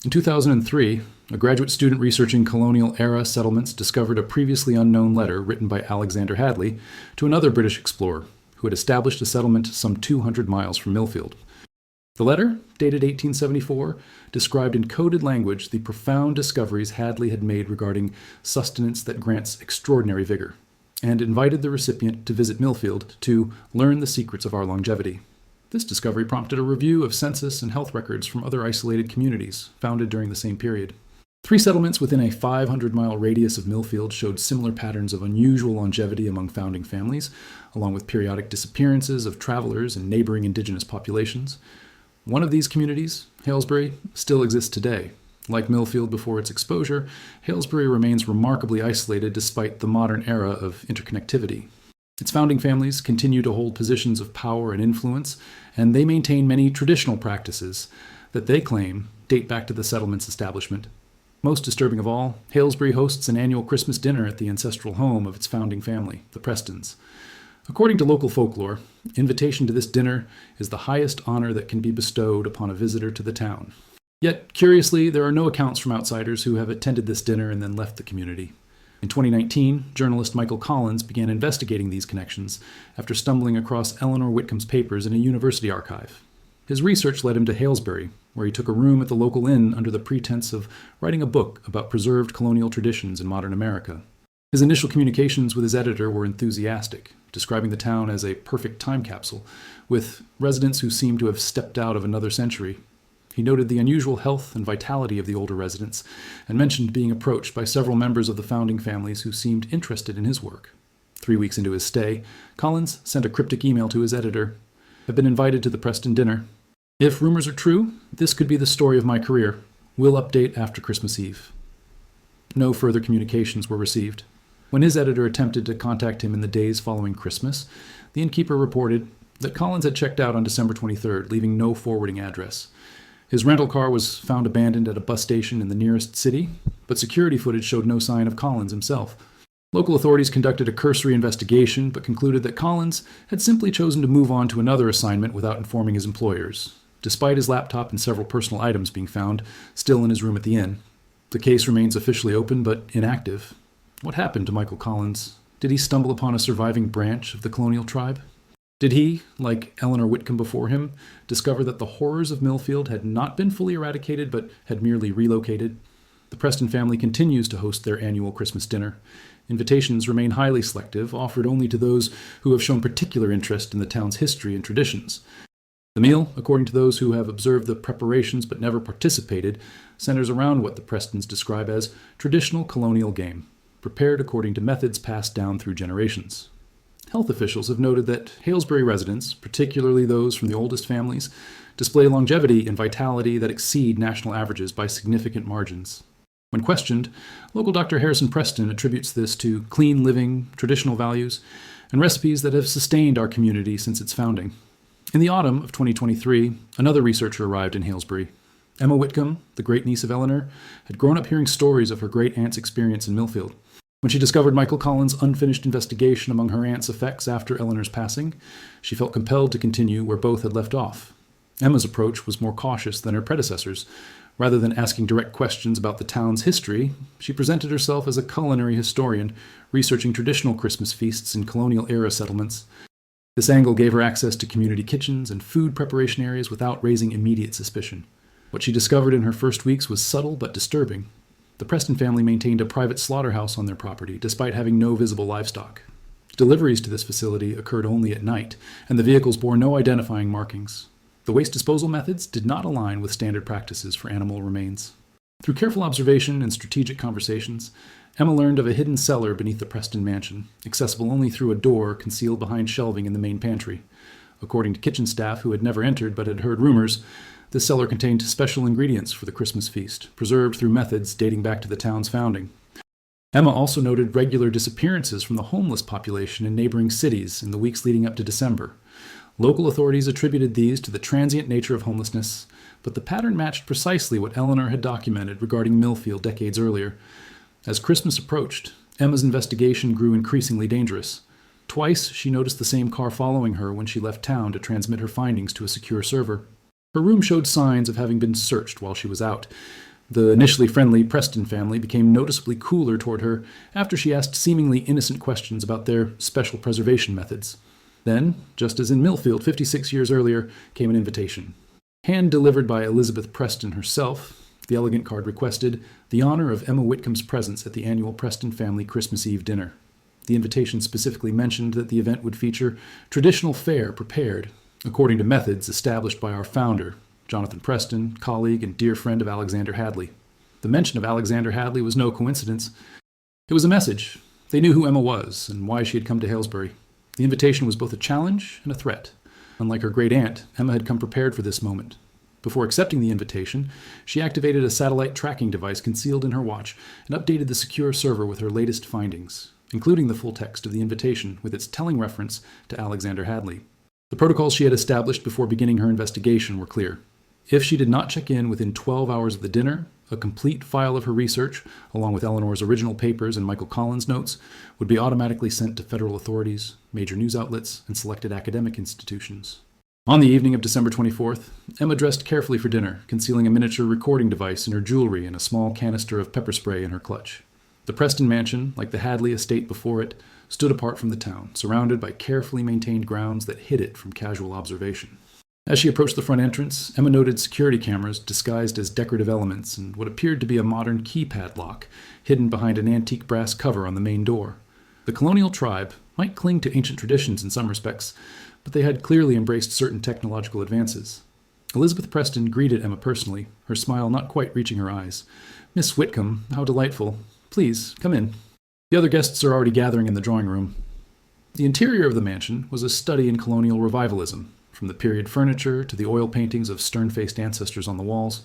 In 2003, a graduate student researching colonial-era settlements discovered a previously unknown letter written by Alexander Hadley to another British explorer who had established a settlement some 200 miles from Millfield. The letter, dated 1874, described in coded language the profound discoveries Hadley had made regarding sustenance that grants extraordinary vigor, and invited the recipient to visit Millfield to learn the secrets of our longevity. This discovery prompted a review of census and health records from other isolated communities founded during the same period. 3 settlements within a 500-mile radius of Millfield showed similar patterns of unusual longevity among founding families, along with periodic disappearances of travelers and neighboring indigenous populations. One of these communities, Halesbury, still exists today. Like Millfield before its exposure, Halesbury remains remarkably isolated despite the modern era of interconnectivity. Its founding families continue to hold positions of power and influence, and they maintain many traditional practices that they claim date back to the settlement's establishment. Most disturbing of all, Halesbury hosts an annual Christmas dinner at the ancestral home of its founding family, the Prestons. According to local folklore, invitation to this dinner is the highest honor that can be bestowed upon a visitor to the town. Yet, curiously, there are no accounts from outsiders who have attended this dinner and then left the community. In 2019, journalist Michael Collins began investigating these connections after stumbling across Eleanor Whitcomb's papers in a university archive. His research led him to Halesbury, where he took a room at the local inn under the pretense of writing a book about preserved colonial traditions in modern America. His initial communications with his editor were enthusiastic, describing the town as a perfect time capsule, with residents who seemed to have stepped out of another century. He noted the unusual health and vitality of the older residents and mentioned being approached by several members of the founding families who seemed interested in his work. 3 weeks into his stay, Collins sent a cryptic email to his editor. "I've been invited to the Preston dinner. If rumors are true, this could be the story of my career. We'll update after Christmas Eve." No further communications were received. When his editor attempted to contact him in the days following Christmas, the innkeeper reported that Collins had checked out on December 23rd, leaving no forwarding address. His rental car was found abandoned at a bus station in the nearest city, but security footage showed no sign of Collins himself. Local authorities conducted a cursory investigation, but concluded that Collins had simply chosen to move on to another assignment without informing his employers, despite his laptop and several personal items being found still in his room at the inn. The case remains officially open but inactive. What happened to Michael Collins? Did he stumble upon a surviving branch of the colonial tribe? Did he, like Eleanor Whitcomb before him, discover that the horrors of Millfield had not been fully eradicated but had merely relocated? The Preston family continues to host their annual Christmas dinner. Invitations remain highly selective, offered only to those who have shown particular interest in the town's history and traditions. The meal, according to those who have observed the preparations but never participated, centers around what the Prestons describe as traditional colonial game, prepared according to methods passed down through generations. Health officials have noted that Halesbury residents, particularly those from the oldest families, display longevity and vitality that exceed national averages by significant margins. When questioned, local Dr. Harrison Preston attributes this to clean living, traditional values, and recipes that have sustained our community since its founding. In the autumn of 2023, another researcher arrived in Halesbury. Emma Whitcomb, the great-niece of Eleanor, had grown up hearing stories of her great-aunt's experience in Millfield. When she discovered Michael Collins' unfinished investigation among her aunt's effects after Eleanor's passing, she felt compelled to continue where both had left off. Emma's approach was more cautious than her predecessors. Rather than asking direct questions about the town's history, she presented herself as a culinary historian, researching traditional Christmas feasts in colonial-era settlements. This angle gave her access to community kitchens and food preparation areas without raising immediate suspicion. What she discovered in her first weeks was subtle but disturbing. The Preston family maintained a private slaughterhouse on their property, despite having no visible livestock. Deliveries to this facility occurred only at night, and the vehicles bore no identifying markings. The waste disposal methods did not align with standard practices for animal remains. Through careful observation and strategic conversations, Emma learned of a hidden cellar beneath the Preston mansion, accessible only through a door concealed behind shelving in the main pantry. According to kitchen staff who had never entered but had heard rumors, this cellar contained special ingredients for the Christmas feast, preserved through methods dating back to the town's founding. Emma also noted regular disappearances from the homeless population in neighboring cities in the weeks leading up to December. Local authorities attributed these to the transient nature of homelessness, but the pattern matched precisely what Eleanor had documented regarding Millfield decades earlier. As Christmas approached, Emma's investigation grew increasingly dangerous. Twice, she noticed the same car following her when she left town to transmit her findings to a secure server. Her room showed signs of having been searched while she was out. The initially friendly Preston family became noticeably cooler toward her after she asked seemingly innocent questions about their special preservation methods. Then, just as in Millfield 56 years earlier, came an invitation. Hand-delivered by Elizabeth Preston herself, the elegant card requested the honor of Emma Whitcomb's presence at the annual Preston family Christmas Eve dinner. The invitation specifically mentioned that the event would feature traditional fare prepared according to methods established by our founder, Jonathan Preston, colleague and dear friend of Alexander Hadley. The mention of Alexander Hadley was no coincidence. It was a message. They knew who Emma was and why she had come to Halesbury. The invitation was both a challenge and a threat. Unlike her great-aunt, Emma had come prepared for this moment. Before accepting the invitation, she activated a satellite tracking device concealed in her watch and updated the secure server with her latest findings, including the full text of the invitation with its telling reference to Alexander Hadley. The protocols she had established before beginning her investigation were clear. If she did not check in within 12 hours of the dinner, a complete file of her research, along with Eleanor's original papers and Michael Collins' notes, would be automatically sent to federal authorities, major news outlets, and selected academic institutions. On the evening of December 24th, Emma dressed carefully for dinner, concealing a miniature recording device in her jewelry and a small canister of pepper spray in her clutch. The Preston mansion, like the Hadley estate before it, stood apart from the town, surrounded by carefully maintained grounds that hid it from casual observation. As she approached the front entrance, Emma noted security cameras disguised as decorative elements and what appeared to be a modern keypad lock, hidden behind an antique brass cover on the main door. The colonial tribe might cling to ancient traditions in some respects, but they had clearly embraced certain technological advances. Elizabeth Preston greeted Emma personally, her smile not quite reaching her eyes. "Miss Whitcomb, how delightful. Please, come in." The other guests are already gathering in the drawing room. The interior of the mansion was a study in colonial revivalism, from the period furniture to the oil paintings of stern-faced ancestors on the walls.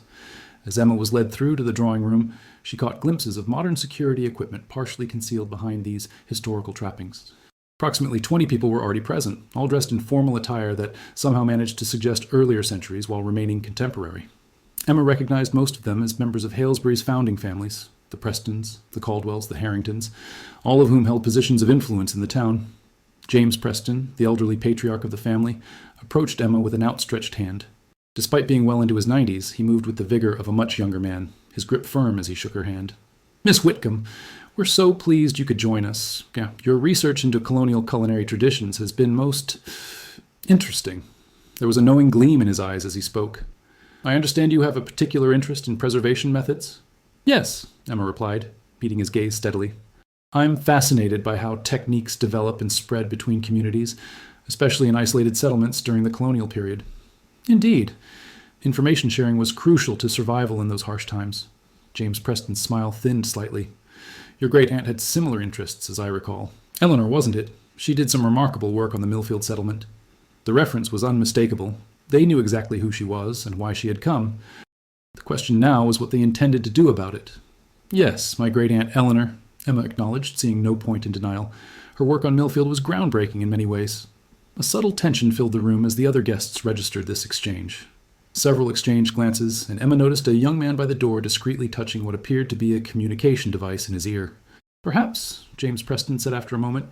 As Emma was led through to the drawing room, she caught glimpses of modern security equipment partially concealed behind these historical trappings. Approximately 20 people were already present, all dressed in formal attire that somehow managed to suggest earlier centuries while remaining contemporary. Emma recognized most of them as members of Halesbury's founding families, the Prestons, the Caldwells, the Harringtons, all of whom held positions of influence in the town. James Preston, the elderly patriarch of the family, approached Emma with an outstretched hand. Despite being well into his 90s, he moved with the vigor of a much younger man, his grip firm as he shook her hand. "Miss Whitcomb, we're so pleased you could join us. Your research into colonial culinary traditions has been most interesting." There was a knowing gleam in his eyes as he spoke. "I understand you have a particular interest in preservation methods?" "Yes," Emma replied, meeting his gaze steadily. "I'm fascinated by how techniques develop and spread between communities, especially in isolated settlements during the colonial period." "Indeed. Information sharing was crucial to survival in those harsh times." James Preston's smile thinned slightly. "Your great-aunt had similar interests, as I recall. Eleanor, wasn't it? She did some remarkable work on the Millfield settlement." The reference was unmistakable. They knew exactly who she was and why she had come. The question now was what they intended to do about it. "Yes, my great-aunt Eleanor," Emma acknowledged, seeing no point in denial. "Her work on Millfield was groundbreaking in many ways." A subtle tension filled the room as the other guests registered this exchange. Several exchanged glances, and Emma noticed a young man by the door discreetly touching what appeared to be a communication device in his ear. "Perhaps," James Preston said after a moment,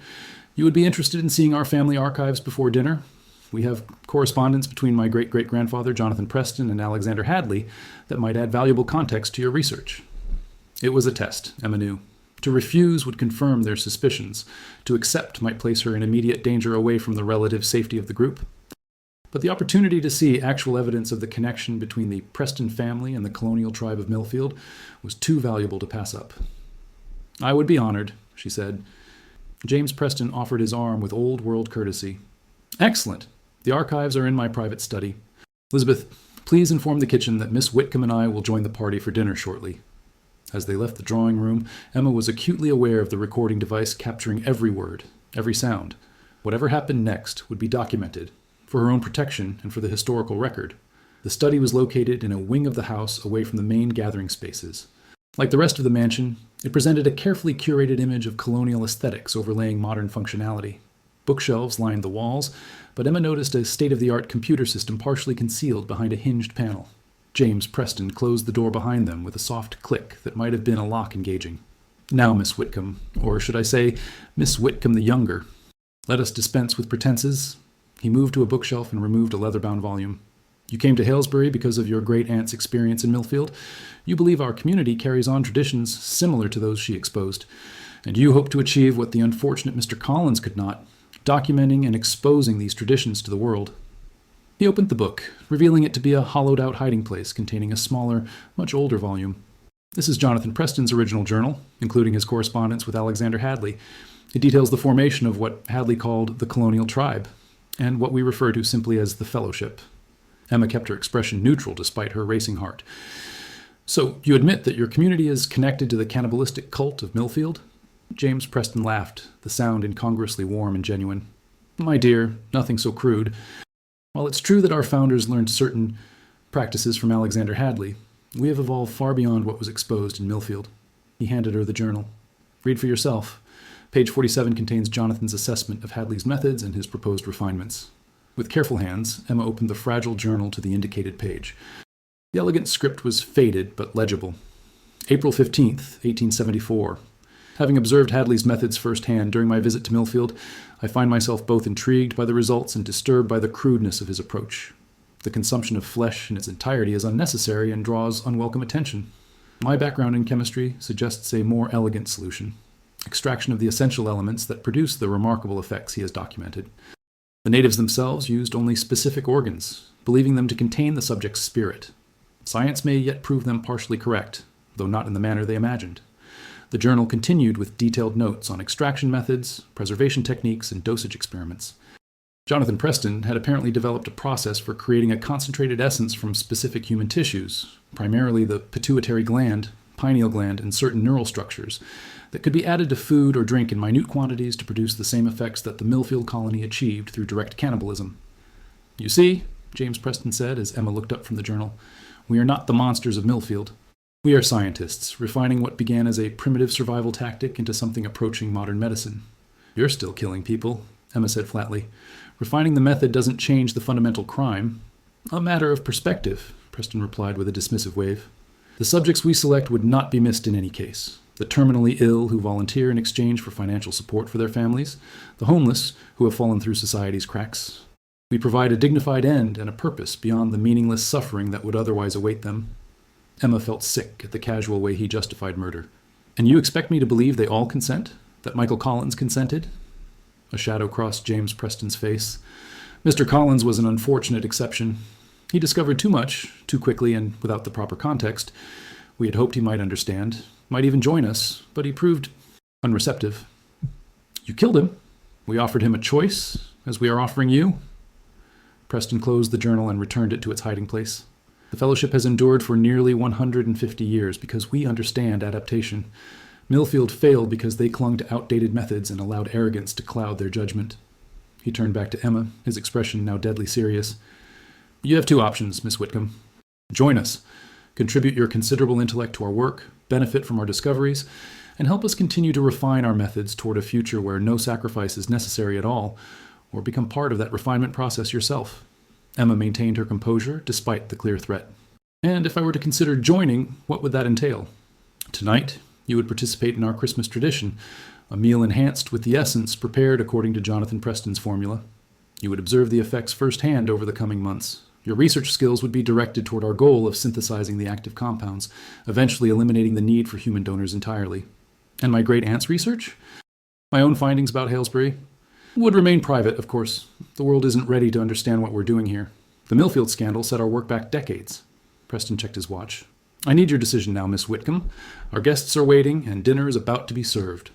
"you would be interested in seeing our family archives before dinner. We have correspondence between my great-great-grandfather, Jonathan Preston, and Alexander Hadley that might add valuable context to your research." It was a test, Emma knew. To refuse would confirm their suspicions. To accept might place her in immediate danger away from the relative safety of the group. But the opportunity to see actual evidence of the connection between the Preston family and the colonial tribe of Millfield was too valuable to pass up. "I would be honored," she said. James Preston offered his arm with old-world courtesy. "Excellent. The archives are in my private study. Elizabeth, please inform the kitchen that Miss Whitcomb and I will join the party for dinner shortly." As they left the drawing room, Emma was acutely aware of the recording device capturing every word, every sound. Whatever happened next would be documented, for her own protection and for the historical record. The study was located in a wing of the house away from the main gathering spaces. Like the rest of the mansion, it presented a carefully curated image of colonial aesthetics overlaying modern functionality. Bookshelves lined the walls, but Emma noticed a state-of-the-art computer system partially concealed behind a hinged panel. James Preston closed the door behind them with a soft click that might have been a lock engaging. "Now, Miss Whitcomb, or should I say, Miss Whitcomb the Younger, let us dispense with pretenses." He moved to a bookshelf and removed a leather-bound volume. "You came to Halesbury because of your great-aunt's experience in Millfield. You believe our community carries on traditions similar to those she exposed, and you hope to achieve what the unfortunate Mr. Collins could not, documenting and exposing these traditions to the world." He opened the book, revealing it to be a hollowed-out hiding place containing a smaller, much older volume. "This is Jonathan Preston's original journal, including his correspondence with Alexander Hadley. It details the formation of what Hadley called the colonial tribe, and what we refer to simply as the Fellowship." Emma kept her expression neutral despite her racing heart. "So you admit that your community is connected to the cannibalistic cult of Millfield?" James Preston laughed, the sound incongruously warm and genuine. "My dear, nothing so crude. While it's true that our founders learned certain practices from Alexander Hadley, we have evolved far beyond what was exposed in Millfield." He handed her the journal. "Read for yourself. Page 47 contains Jonathan's assessment of Hadley's methods and his proposed refinements." With careful hands, Emma opened the fragile journal to the indicated page. The elegant script was faded but legible. "April 15th, 1874. Having observed Hadley's methods firsthand during my visit to Millfield, I find myself both intrigued by the results and disturbed by the crudeness of his approach. The consumption of flesh in its entirety is unnecessary and draws unwelcome attention. My background in chemistry suggests a more elegant solution: extraction of the essential elements that produce the remarkable effects he has documented. The natives themselves used only specific organs, believing them to contain the subject's spirit. Science may yet prove them partially correct, though not in the manner they imagined." The journal continued with detailed notes on extraction methods, preservation techniques, and dosage experiments. Jonathan Preston had apparently developed a process for creating a concentrated essence from specific human tissues, primarily the pituitary gland, pineal gland, and certain neural structures, that could be added to food or drink in minute quantities to produce the same effects that the Millfield colony achieved through direct cannibalism. "You see," James Preston said as Emma looked up from the journal, "we are not the monsters of Millfield. We are scientists, refining what began as a primitive survival tactic into something approaching modern medicine." "You're still killing people," Emma said flatly. "Refining the method doesn't change the fundamental crime." "A matter of perspective," Preston replied with a dismissive wave. "The subjects we select would not be missed in any case. The terminally ill who volunteer in exchange for financial support for their families, the homeless who have fallen through society's cracks. We provide a dignified end and a purpose beyond the meaningless suffering that would otherwise await them." Emma felt sick at the casual way he justified murder. "And you expect me to believe they all consent? That Michael Collins consented?" A shadow crossed James Preston's face. "Mr. Collins was an unfortunate exception. He discovered too much, too quickly, and without the proper context. We had hoped he might understand, might even join us, but he proved unreceptive." "You killed him. We offered him a choice, as we are offering you." Preston closed the journal and returned it to its hiding place. "The fellowship has endured for nearly 150 years because we understand adaptation. Millfield failed because they clung to outdated methods and allowed arrogance to cloud their judgment." He turned back to Emma, his expression now deadly serious. "You have two options, Miss Whitcomb. Join us, contribute your considerable intellect to our work, benefit from our discoveries, and help us continue to refine our methods toward a future where no sacrifice is necessary at all, or become part of that refinement process yourself." Emma maintained her composure despite the clear threat. "And if I were to consider joining, what would that entail?" "Tonight, you would participate in our Christmas tradition, a meal enhanced with the essence prepared according to Jonathan Preston's formula. You would observe the effects firsthand over the coming months. Your research skills would be directed toward our goal of synthesizing the active compounds, eventually eliminating the need for human donors entirely." "And my great aunt's research?" "My own findings about Halesbury would remain private, of course. The world isn't ready to understand what we're doing here. The Millfield scandal set our work back decades." Preston checked his watch. "I need your decision now, Miss Whitcomb. Our guests are waiting, and dinner is about to be served."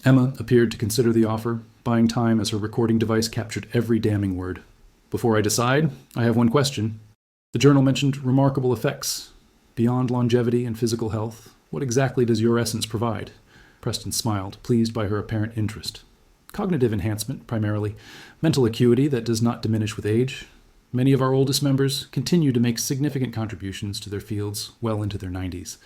Emma appeared to consider the offer, buying time as her recording device captured every damning word. "Before I decide, I have one question. The journal mentioned remarkable effects. Beyond longevity and physical health, what exactly does your essence provide?" Preston smiled, pleased by her apparent interest. "Cognitive enhancement, primarily. Mental acuity that does not diminish with age. Many of our oldest members continue to make significant contributions to their fields well into their 90s.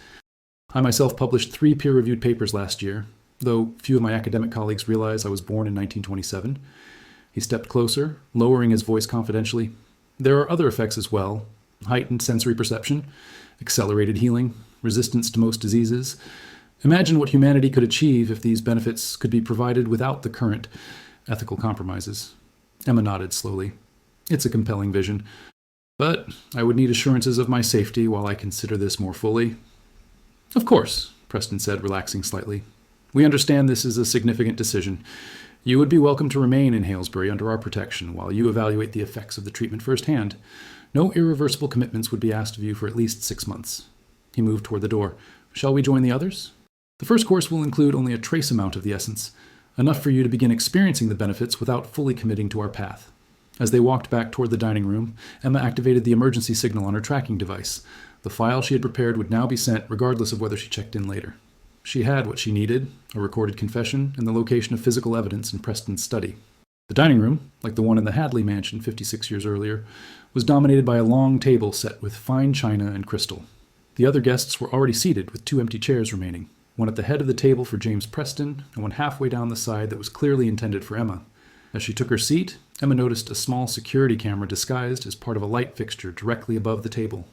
I myself published 3 peer-reviewed papers last year, though few of my academic colleagues realize I was born in 1927. He stepped closer, lowering his voice confidentially. "There are other effects as well. Heightened sensory perception, accelerated healing, resistance to most diseases. Imagine what humanity could achieve if these benefits could be provided without the current ethical compromises." Emma nodded slowly. "It's a compelling vision. But I would need assurances of my safety while I consider this more fully." "Of course," Preston said, relaxing slightly. "We understand this is a significant decision. You would be welcome to remain in Halesbury under our protection while you evaluate the effects of the treatment firsthand. No irreversible commitments would be asked of you for at least 6 months." He moved toward the door. "Shall we join the others? The first course will include only a trace amount of the essence, enough for you to begin experiencing the benefits without fully committing to our path." As they walked back toward the dining room, Emma activated the emergency signal on her tracking device. The file she had prepared would now be sent regardless of whether she checked in later. She had what she needed, a recorded confession and the location of physical evidence in Preston's study. The dining room, like the one in the Hadley mansion 56 years earlier, was dominated by a long table set with fine china and crystal. The other guests were already seated, with 2 empty chairs remaining, one at the head of the table for James Preston and one halfway down the side that was clearly intended for Emma. As she took her seat, Emma noticed a small security camera disguised as part of a light fixture directly above the table.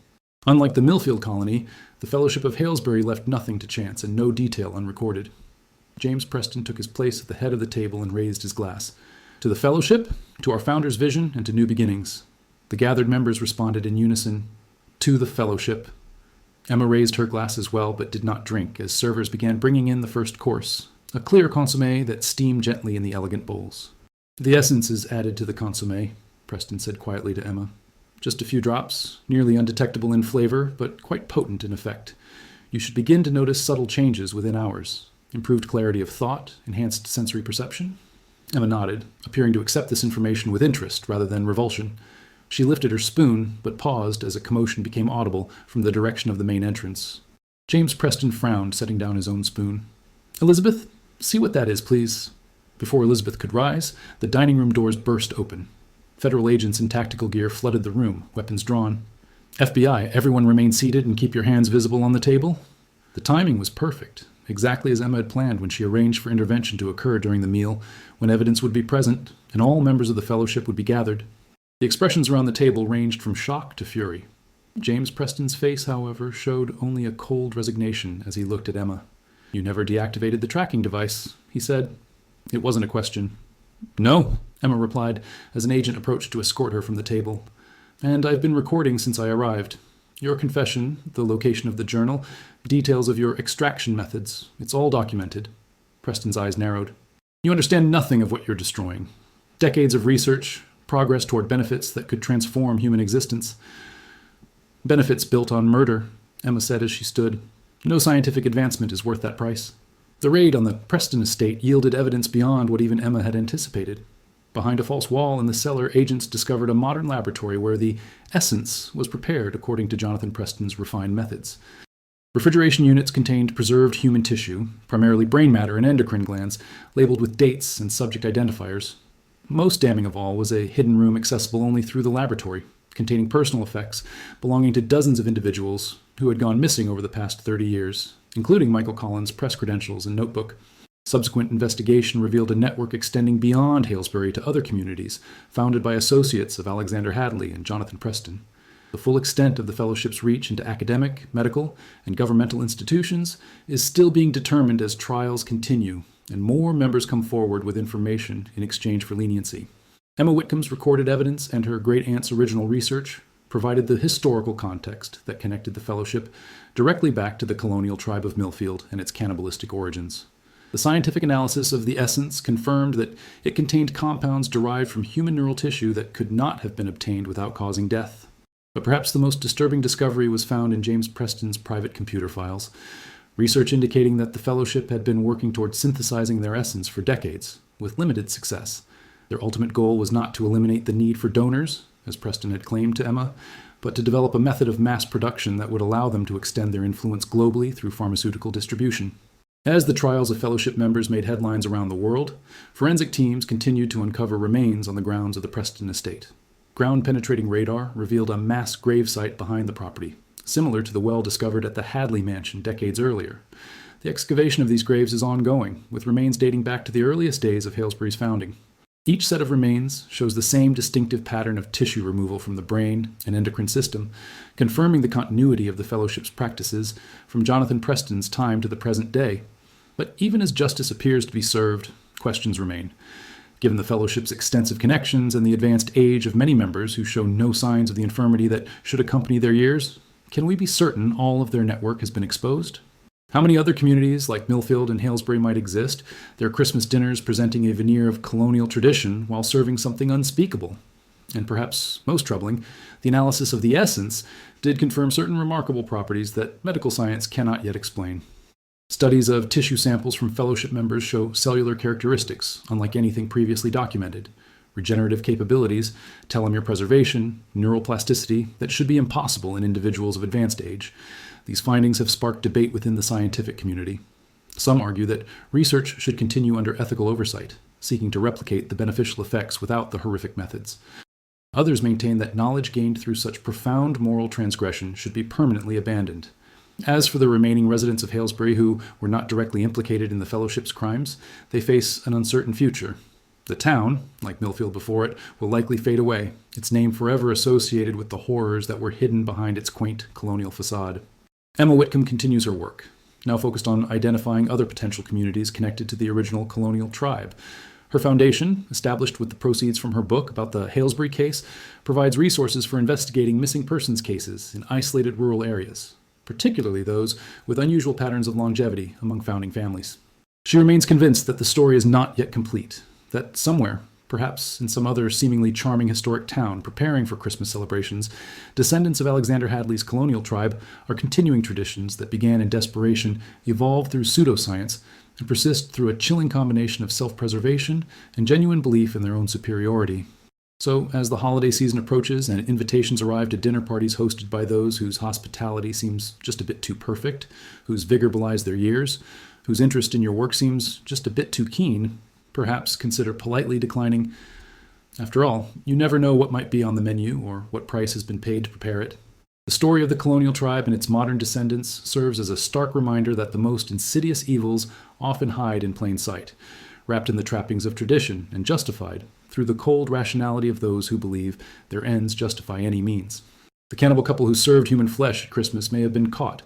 Unlike the Millfield colony, the Fellowship of Halesbury left nothing to chance and no detail unrecorded. James Preston took his place at the head of the table and raised his glass. "To the Fellowship, to our founder's vision, and to new beginnings." The gathered members responded in unison, "To the Fellowship." Emma raised her glass as well, but did not drink, as servers began bringing in the first course, a clear consommé that steamed gently in the elegant bowls. "The essence is added to the consommé," Preston said quietly to Emma. "Just a few drops, nearly undetectable in flavor, but quite potent in effect. You should begin to notice subtle changes within hours. Improved clarity of thought, enhanced sensory perception." Emma nodded, appearing to accept this information with interest rather than revulsion. She lifted her spoon, but paused as a commotion became audible from the direction of the main entrance. James Preston frowned, setting down his own spoon. "Elizabeth, see what that is, please." Before Elizabeth could rise, the dining room doors burst open. Federal agents in tactical gear flooded the room, weapons drawn. "FBI, everyone remain seated and keep your hands visible on the table." The timing was perfect, exactly as Emma had planned when she arranged for intervention to occur during the meal, when evidence would be present and all members of the fellowship would be gathered. The expressions around the table ranged from shock to fury. James Preston's face, however, showed only a cold resignation as he looked at Emma. "You never deactivated the tracking device," he said. It wasn't a question. "No," Emma replied, as an agent approached to escort her from the table. "And I've been recording since I arrived. Your confession, the location of the journal, details of your extraction methods. It's all documented." Preston's eyes narrowed. "You understand nothing of what you're destroying. Decades of research, progress toward benefits that could transform human existence. Benefits built on murder," Emma said as she stood. "No scientific advancement is worth that price." The raid on the Preston estate yielded evidence beyond what even Emma had anticipated. Behind a false wall in the cellar, agents discovered a modern laboratory where the essence was prepared according to Jonathan Preston's refined methods. Refrigeration units contained preserved human tissue, primarily brain matter and endocrine glands, labeled with dates and subject identifiers. Most damning of all was a hidden room accessible only through the laboratory, containing personal effects belonging to dozens of individuals who had gone missing over the past 30 years, including Michael Collins' press credentials and notebook. Subsequent investigation revealed a network extending beyond Halesbury to other communities, founded by associates of Alexander Hadley and Jonathan Preston. The full extent of the fellowship's reach into academic, medical, and governmental institutions is still being determined as trials continue, and more members come forward with information in exchange for leniency. Emma Whitcomb's recorded evidence and her great-aunt's original research provided the historical context that connected the fellowship directly back to the colonial tribe of Millfield and its cannibalistic origins. The scientific analysis of the essence confirmed that it contained compounds derived from human neural tissue that could not have been obtained without causing death. But perhaps the most disturbing discovery was found in James Preston's private computer files, research indicating that the fellowship had been working toward synthesizing their essence for decades, with limited success. Their ultimate goal was not to eliminate the need for donors, as Preston had claimed to Emma, but to develop a method of mass production that would allow them to extend their influence globally through pharmaceutical distribution. As the trials of fellowship members made headlines around the world, forensic teams continued to uncover remains on the grounds of the Preston estate. Ground-penetrating radar revealed a mass gravesite behind the property, similar to the well discovered at the Hadley mansion decades earlier. The excavation of these graves is ongoing, with remains dating back to the earliest days of Halesbury's founding. Each set of remains shows the same distinctive pattern of tissue removal from the brain and endocrine system, confirming the continuity of the fellowship's practices from Jonathan Preston's time to the present day. But even as justice appears to be served, questions remain. Given the fellowship's extensive connections and the advanced age of many members who show no signs of the infirmity that should accompany their years, can we be certain all of their network has been exposed? How many other communities like Millfield and Halesbury might exist, their Christmas dinners presenting a veneer of colonial tradition while serving something unspeakable? And perhaps most troubling, the analysis of the essence did confirm certain remarkable properties that medical science cannot yet explain. Studies of tissue samples from fellowship members show cellular characteristics unlike anything previously documented, regenerative capabilities, telomere preservation, neural plasticity that should be impossible in individuals of advanced age. These findings have sparked debate within the scientific community. Some argue that research should continue under ethical oversight, seeking to replicate the beneficial effects without the horrific methods. Others maintain that knowledge gained through such profound moral transgression should be permanently abandoned. As for the remaining residents of Halesbury who were not directly implicated in the fellowship's crimes, they face an uncertain future. The town, like Millfield before it, will likely fade away, its name forever associated with the horrors that were hidden behind its quaint colonial facade. Emma Whitcomb continues her work, now focused on identifying other potential communities connected to the original colonial tribe. Her foundation, established with the proceeds from her book about the Halesbury case, provides resources for investigating missing persons cases in isolated rural areas, particularly those with unusual patterns of longevity among founding families. She remains convinced that the story is not yet complete, that somewhere, perhaps in some other seemingly charming historic town preparing for Christmas celebrations, descendants of Alexander Hadley's colonial tribe are continuing traditions that began in desperation, evolved through pseudoscience, and persist through a chilling combination of self-preservation and genuine belief in their own superiority. So, as the holiday season approaches and invitations arrive to dinner parties hosted by those whose hospitality seems just a bit too perfect, whose vigor belies their years, whose interest in your work seems just a bit too keen, perhaps consider politely declining. After all, you never know what might be on the menu or what price has been paid to prepare it. The story of the colonial tribe and its modern descendants serves as a stark reminder that the most insidious evils often hide in plain sight, wrapped in the trappings of tradition and justified through the cold rationality of those who believe their ends justify any means. The cannibal couple who served human flesh at Christmas may have been caught,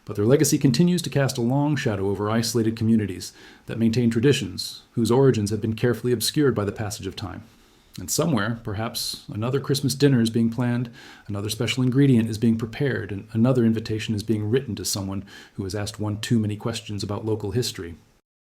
but their legacy continues to cast a long shadow over isolated communities that maintain traditions whose origins have been carefully obscured by the passage of time. And somewhere, perhaps, another Christmas dinner is being planned, another special ingredient is being prepared, and another invitation is being written to someone who has asked one too many questions about local history.